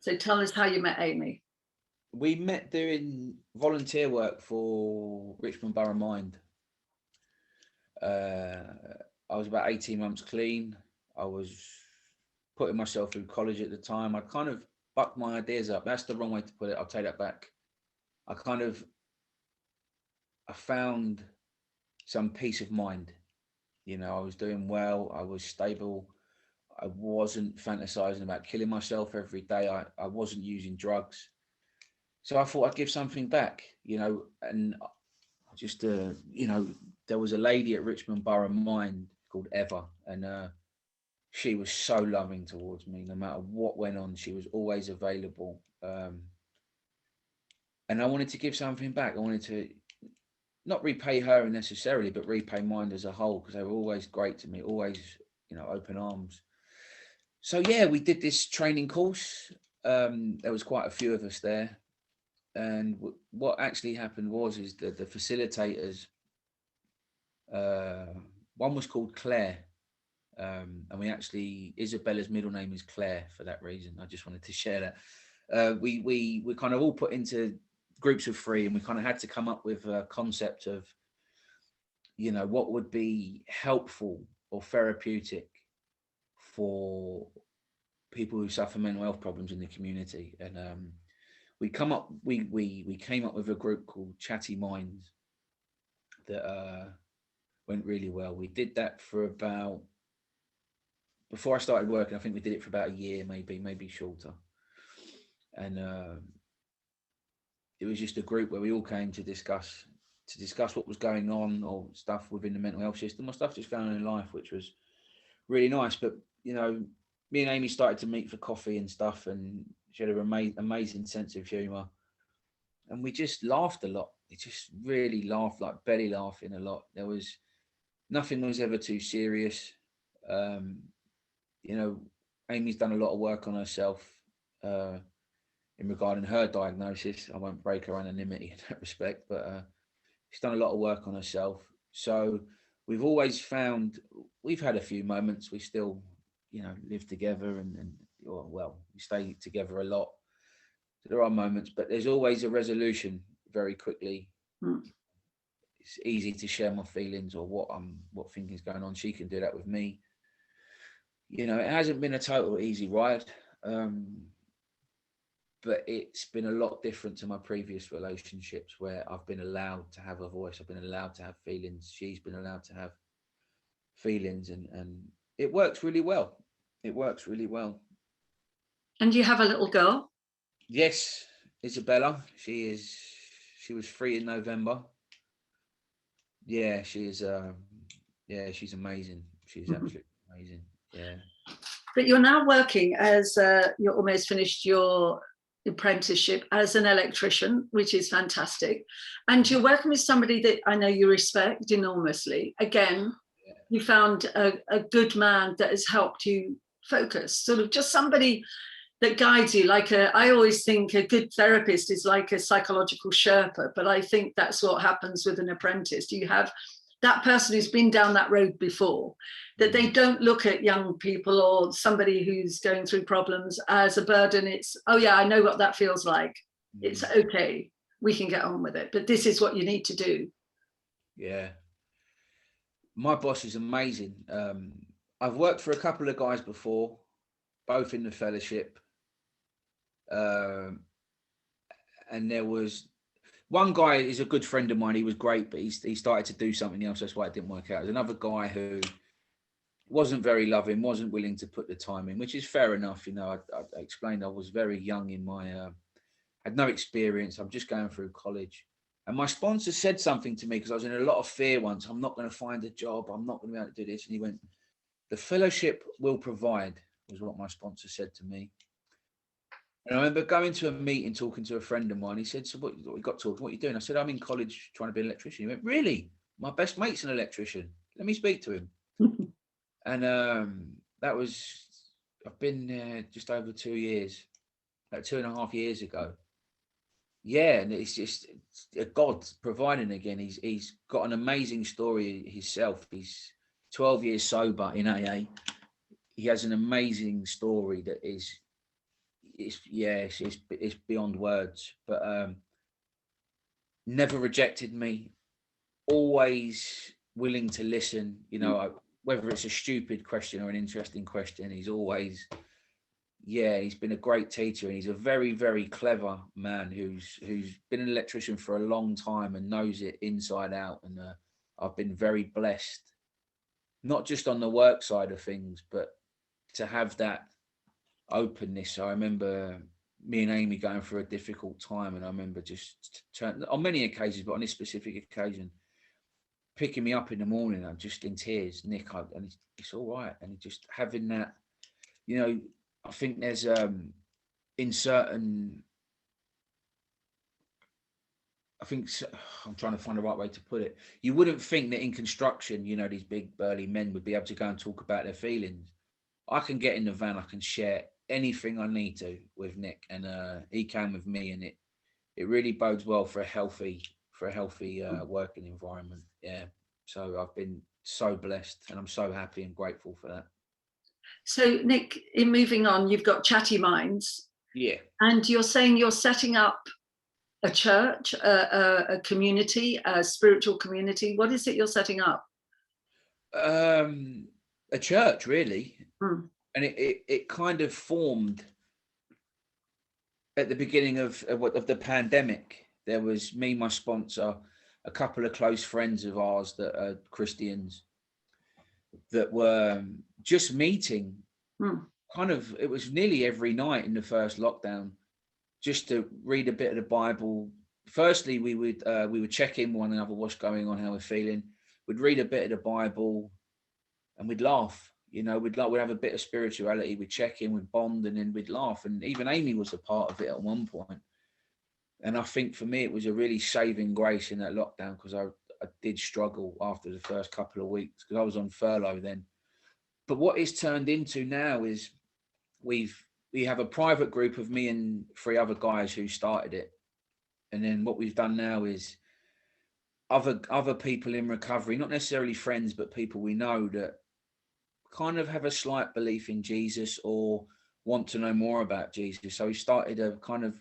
So tell us how you met Amy. We met doing volunteer work for Richmond Borough Mind. I was about 18 months clean. I was putting myself through college at the time. I kind of bucked my ideas up. That's the wrong way to put it. I'll take that back. I found some peace of mind. You know, I was doing well. I was stable. I wasn't fantasizing about killing myself every day. I wasn't using drugs. So I thought I'd give something back, you know, and just, you know, there was a lady at Richmond Borough Mind called Eva, and she was so loving towards me. No matter what went on, she was always available. And I wanted to give something back. I wanted to not repay her necessarily, but repay Mind as a whole, because they were always great to me, always, you know, open arms. So yeah, we did this training course. There was quite a few of us there. And what actually happened is that the facilitators, one was called Claire. And we actually, Isabella's middle name is Claire for that reason. I just wanted to share that. We kind of all put into groups of 3, and we kind of had to come up with a concept of, you know, what would be helpful or therapeutic for people who suffer mental health problems in the community. And we came up with a group called Chatty Minds that went really well. We did that for about, before I started working, I think we did it for about a year, maybe shorter. And it was just a group where we all came to discuss what was going on, or stuff within the mental health system, or stuff just going on in life, which was really nice. But, you know, me and Amy started to meet for coffee and stuff, and she had an amazing sense of humour. And we just laughed a lot. We just really laughed, like belly laughing a lot. Nothing was ever too serious. You know, Amy's done a lot of work on herself in regarding her diagnosis. I won't break her anonymity in that respect, but she's done a lot of work on herself. So we've always found, we've had a few moments. We still, you know, live together and well, we stay together a lot. So there are moments, but there's always a resolution very quickly. It's easy to share my feelings or what thinking's going on. She can do that with me. You know, it hasn't been a total easy ride, but it's been a lot different to my previous relationships, where I've been allowed to have a voice. I've been allowed to have feelings. She's been allowed to have feelings, and it works really well. It works really well. And you have a little girl? Yes, Isabella. She was 3 in November. Yeah, she's amazing. She's absolutely amazing. Yeah. But you're now working as you're almost finished your apprenticeship as an electrician, which is fantastic. And you're working with somebody that I know you respect enormously. Again, you found a good man that has helped you focus, sort of just somebody that guides you. I always think a good therapist is like a psychological Sherpa, but I think that's what happens with an apprentice. You have that person who's been down that road before, that they don't look at young people or somebody who's going through problems as a burden. It's, oh yeah, I know what that feels like. It's okay, we can get on with it, but this is what you need to do. Yeah. My boss is amazing. I've worked for a couple of guys before, both in the fellowship. And there was one guy is a good friend of mine. He was great, but he started to do something else. That's why it didn't work out. There's another guy who wasn't very loving, wasn't willing to put the time in, which is fair enough. You know, I explained I was very young in my, had no experience. I'm just going through college. And my sponsor said something to me because I was in a lot of fear once. I'm not going to find a job. I'm not going to be able to do this. And he went, the fellowship will provide, was what my sponsor said to me. And I remember going to a meeting, talking to a friend of mine. He said, so what we got talking, what are you doing? I said, I'm in college trying to be an electrician. He went, really? My best mate's an electrician. Let me speak to him. And that was, I've been there just over 2 years, like 2.5 years ago. Yeah, and it's just God providing again. He's got an amazing story himself. He's 12 years sober in AA. He has an amazing story that is, it's beyond words. But never rejected me. Always willing to listen. You know, whether it's a stupid question or an interesting question, he's always. Yeah, he's been a great teacher, and he's a very, very clever man who's been an electrician for a long time and knows it inside out. And I've been very blessed, not just on the work side of things, but to have that openness. I remember me and Amy going through a difficult time, and I remember just on many occasions, but on this specific occasion, picking me up in the morning. I'm just in tears, Nick, and it's all right. And just having that, you know. I think there's in certain, I think I'm trying to find the right way to put it. You wouldn't think that in construction, you know, these big burly men would be able to go and talk about their feelings. I can get in the van, I can share anything I need to with Nick, and he came with me, and it really bodes well for a healthy working environment. Yeah. So I've been so blessed, and I'm so happy and grateful for that. So Nick, in moving on, you've got Chatty Minds. Yeah. And you're saying you're setting up a church, a community, a spiritual community. What is it you're setting up? A church, really. And it kind of formed at the beginning of the pandemic. There was me, my sponsor, a couple of close friends of ours that are Christians, that were just meeting kind of, it was nearly every night in the first lockdown, just to read a bit of the Bible. Firstly, we would check in one another, what's going on, how we're feeling. We'd read a bit of the Bible, and we'd laugh. You know, we'd have a bit of spirituality. We'd check in, we'd bond, and then we'd laugh. And even Amy was a part of it at one point. And I think for me, it was a really saving grace in that lockdown, because I did struggle after the first couple of weeks, because I was on furlough then. But what it's turned into now is we have a private group of me and 3 other guys who started it. And then what we've done now is other people in recovery, not necessarily friends, but people we know that kind of have a slight belief in Jesus or want to know more about Jesus. So we started a kind of,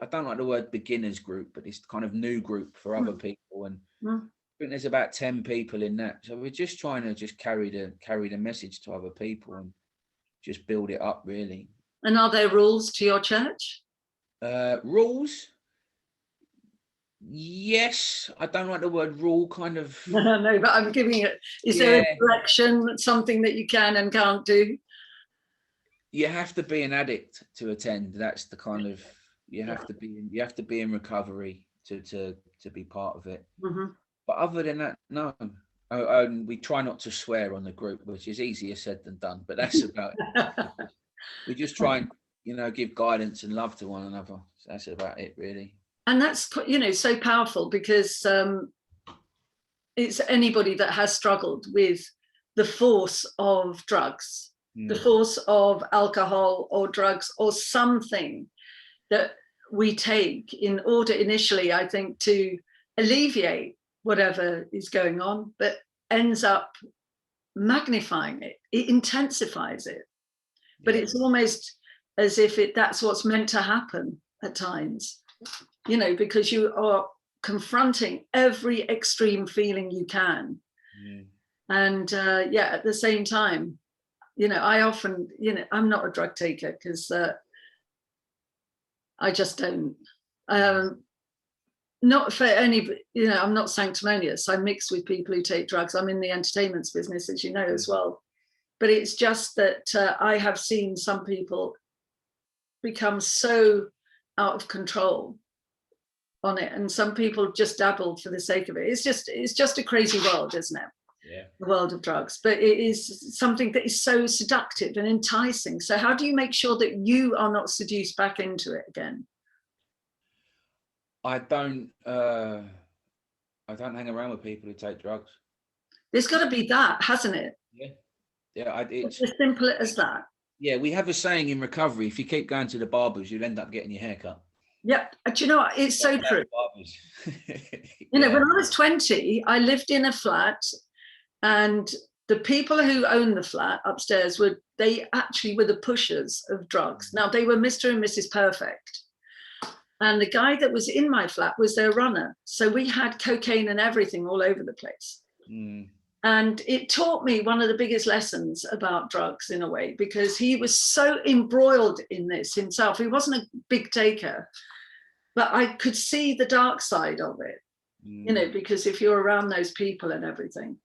I don't like the word beginners group, but it's kind of new group for other people. And I think there's about 10 people in that. So we're just trying to just carry the message to other people and just build it up, really. And are there rules to your church? Rules? Yes. I don't like the word rule, kind of. No, but I'm giving it. Is there a direction, something that you can and can't do? You have to be an addict to attend. That's the kind of, you have to be in recovery to be part of it. But other than that, no. We try not to swear on the group, which is easier said than done, but that's about it. We just try and, you know, give guidance and love to one another. So that's about it, really. And that's, you know, so powerful, because it's anybody that has struggled with the force of drugs, the force of alcohol or drugs or something that we take in order initially, I think, to alleviate whatever is going on, but ends up magnifying it. It intensifies it. But it's almost as if that's what's meant to happen at times, you know, because you are confronting every extreme feeling you can. And at the same time, I often, I'm not a drug taker because I just don't. Not for any, I'm not sanctimonious. I mix with people who take drugs. I'm in the entertainment business, as you know, as well. But it's just that I have seen some people become so out of control on it, and some people just dabble for the sake of it. It's just a crazy world, isn't it? Yeah. The world of drugs. But it is something that is so seductive and enticing. So how do you make sure that you are not seduced back into it again? I don't hang around with people who take drugs. There's got to be that, hasn't it? Yeah. It's as simple as that. Yeah, we have a saying in recovery: if you keep going to the barbers, you'll end up getting your hair cut. Yep. Do you know what? It's so true. When I was 20, I lived in a flat, and the people who owned the flat upstairs they actually were the pushers of drugs. Now, they were Mr. and Mrs. Perfect. And the guy that was in my flat was their runner. So we had cocaine and everything all over the place. And it taught me one of the biggest lessons about drugs in a way, because he was so embroiled in this himself. He wasn't a big taker, but I could see the dark side of it, because if you're around those people and everything.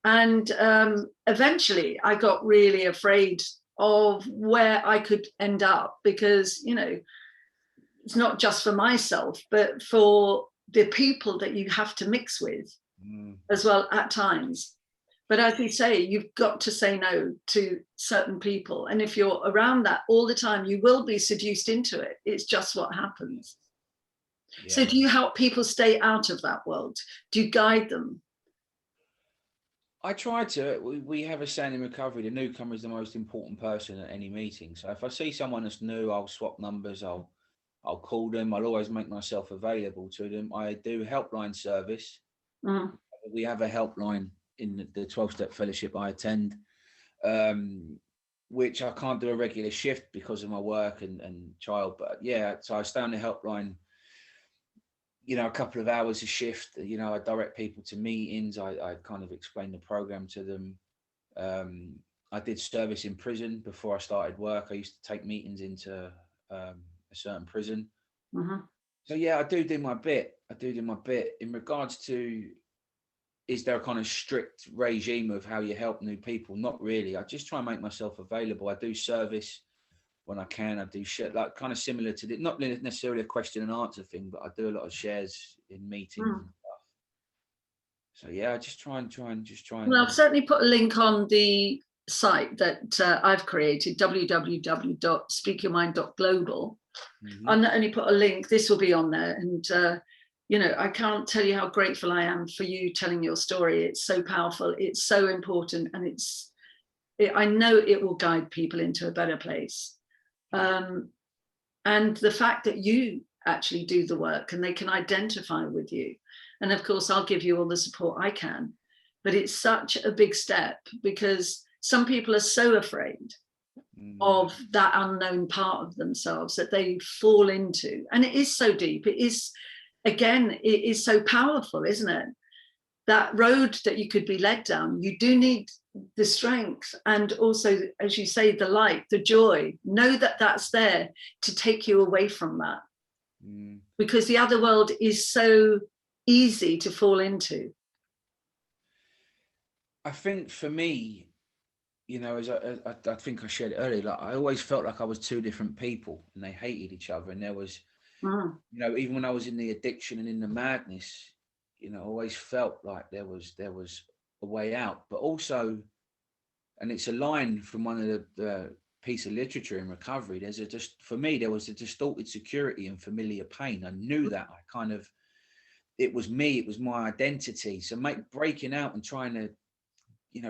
And eventually I got really afraid of where I could end up, because, it's not just for myself, but for the people that you have to mix with as well at times. But as you say, you've got to say no to certain people. And if you're around that all the time, you will be seduced into it. It's just what happens. Yeah. So do you help people stay out of that world? Do you guide them? I try to. We have a saying in recovery: the newcomer is the most important person at any meeting. So if I see someone that's new, I'll swap numbers. I'll call them. I'll always make myself available to them. I do helpline service. We have a helpline in the 12-step fellowship I attend, which I can't do a regular shift because of my work and child. But yeah, so I stay on the helpline, a couple of hours a shift. I direct people to meetings. I kind of explain the program to them. I did service in prison before I started work. I used to take meetings into a certain prison. So yeah, I do my bit in regards to, is there a kind of strict regime of how you help new people? Not really. I just try and make myself available. I do service when I can. I do shit like kind of similar to not necessarily a question and answer thing, but I do a lot of shares in meetings and stuff. So yeah, I just try and. Well, I've certainly put a link on the site that I've created, www.speakyourmind.global. I'll not only put a link, this will be on there, and I can't tell you how grateful I am for you telling your story. It's so powerful, it's so important, and I know it will guide people into a better place. And the fact that you actually do the work and they can identify with you, and of course I'll give you all the support I can, but it's such a big step, because some people are so afraid of that unknown part of themselves that they fall into. And it is so deep. It is so powerful, isn't it? That road that you could be led down, you do need the strength. And also, as you say, the light, the joy. Know that that's there to take you away from that. Because the other world is so easy to fall into. I think for me, as I think I shared it earlier, like I always felt like I was two different people and they hated each other. And there was, even when I was in the addiction and in the madness, I always felt like there was a way out. But also, and it's a line from one of the piece of literature in recovery, for me, there was a distorted security and familiar pain. I knew that. It was me, it was my identity. So breaking out and trying to,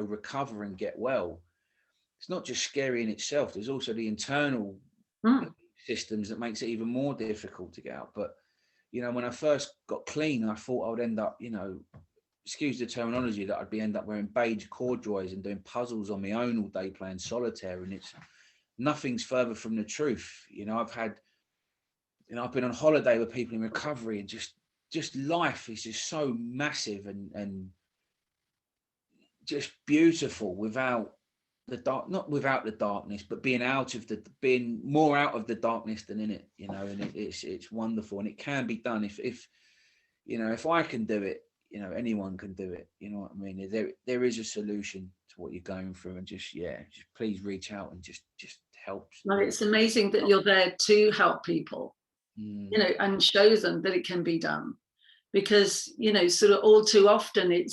recover and get well, it's not just scary in itself. There's also the internal systems that makes it even more difficult to get out. But, when I first got clean, I thought I would end up, excuse the terminology, that I'd end up wearing beige corduroys and doing puzzles on my own all day playing solitaire. And nothing's further from the truth. I've been on holiday with people in recovery and just just life is just so massive and just beautiful without the dark, not without the darkness, but being more out of the darkness than in it, you know. And it's wonderful, and it can be done if you know, if I can do it, you know, anyone can do it. You know what I mean? There is a solution to what you're going through, and just please reach out and just help. No, it's amazing that you're there to help people, you know, and show them that it can be done, because, you know, sort of all too often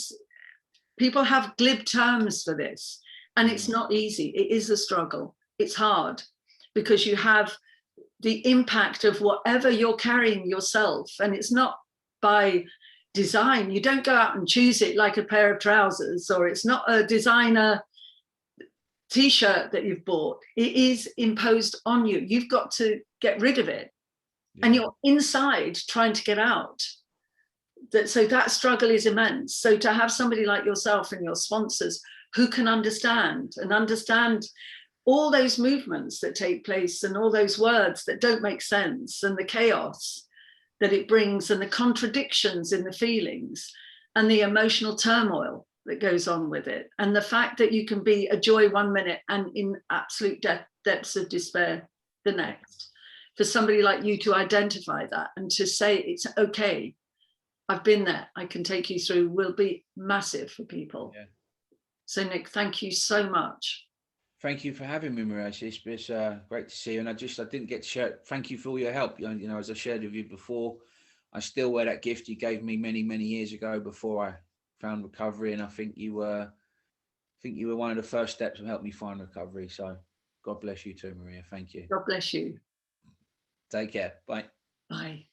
people have glib terms for this, and it's not easy. It is a struggle. It's hard because you have the impact of whatever you're carrying yourself, and it's not by design. You don't go out and choose it like a pair of trousers, or it's not a designer t-shirt that you've bought. It is imposed on you. You've got to get rid of it, and you're inside trying to get out. So that struggle is immense. So to have somebody like yourself and your sponsors who can understand all those movements that take place, and all those words that don't make sense, and the chaos that it brings, and the contradictions in the feelings, and the emotional turmoil that goes on with it, and the fact that you can be a joy 1 minute and in absolute depths of despair the next. For somebody like you to identify that and to say it's okay, I've been there, I can take you through, will be massive for people. So Nick, thank you so much. Thank you for having me, Maria. It's great to see you. And I didn't get to share. Thank you for all your help. You know, as I shared with you before, I still wear that gift you gave me many, many years ago before I found recovery. And I think you were one of the first steps to help me find recovery. So God bless you too, Maria. Thank you. God bless you. Take care. Bye. Bye.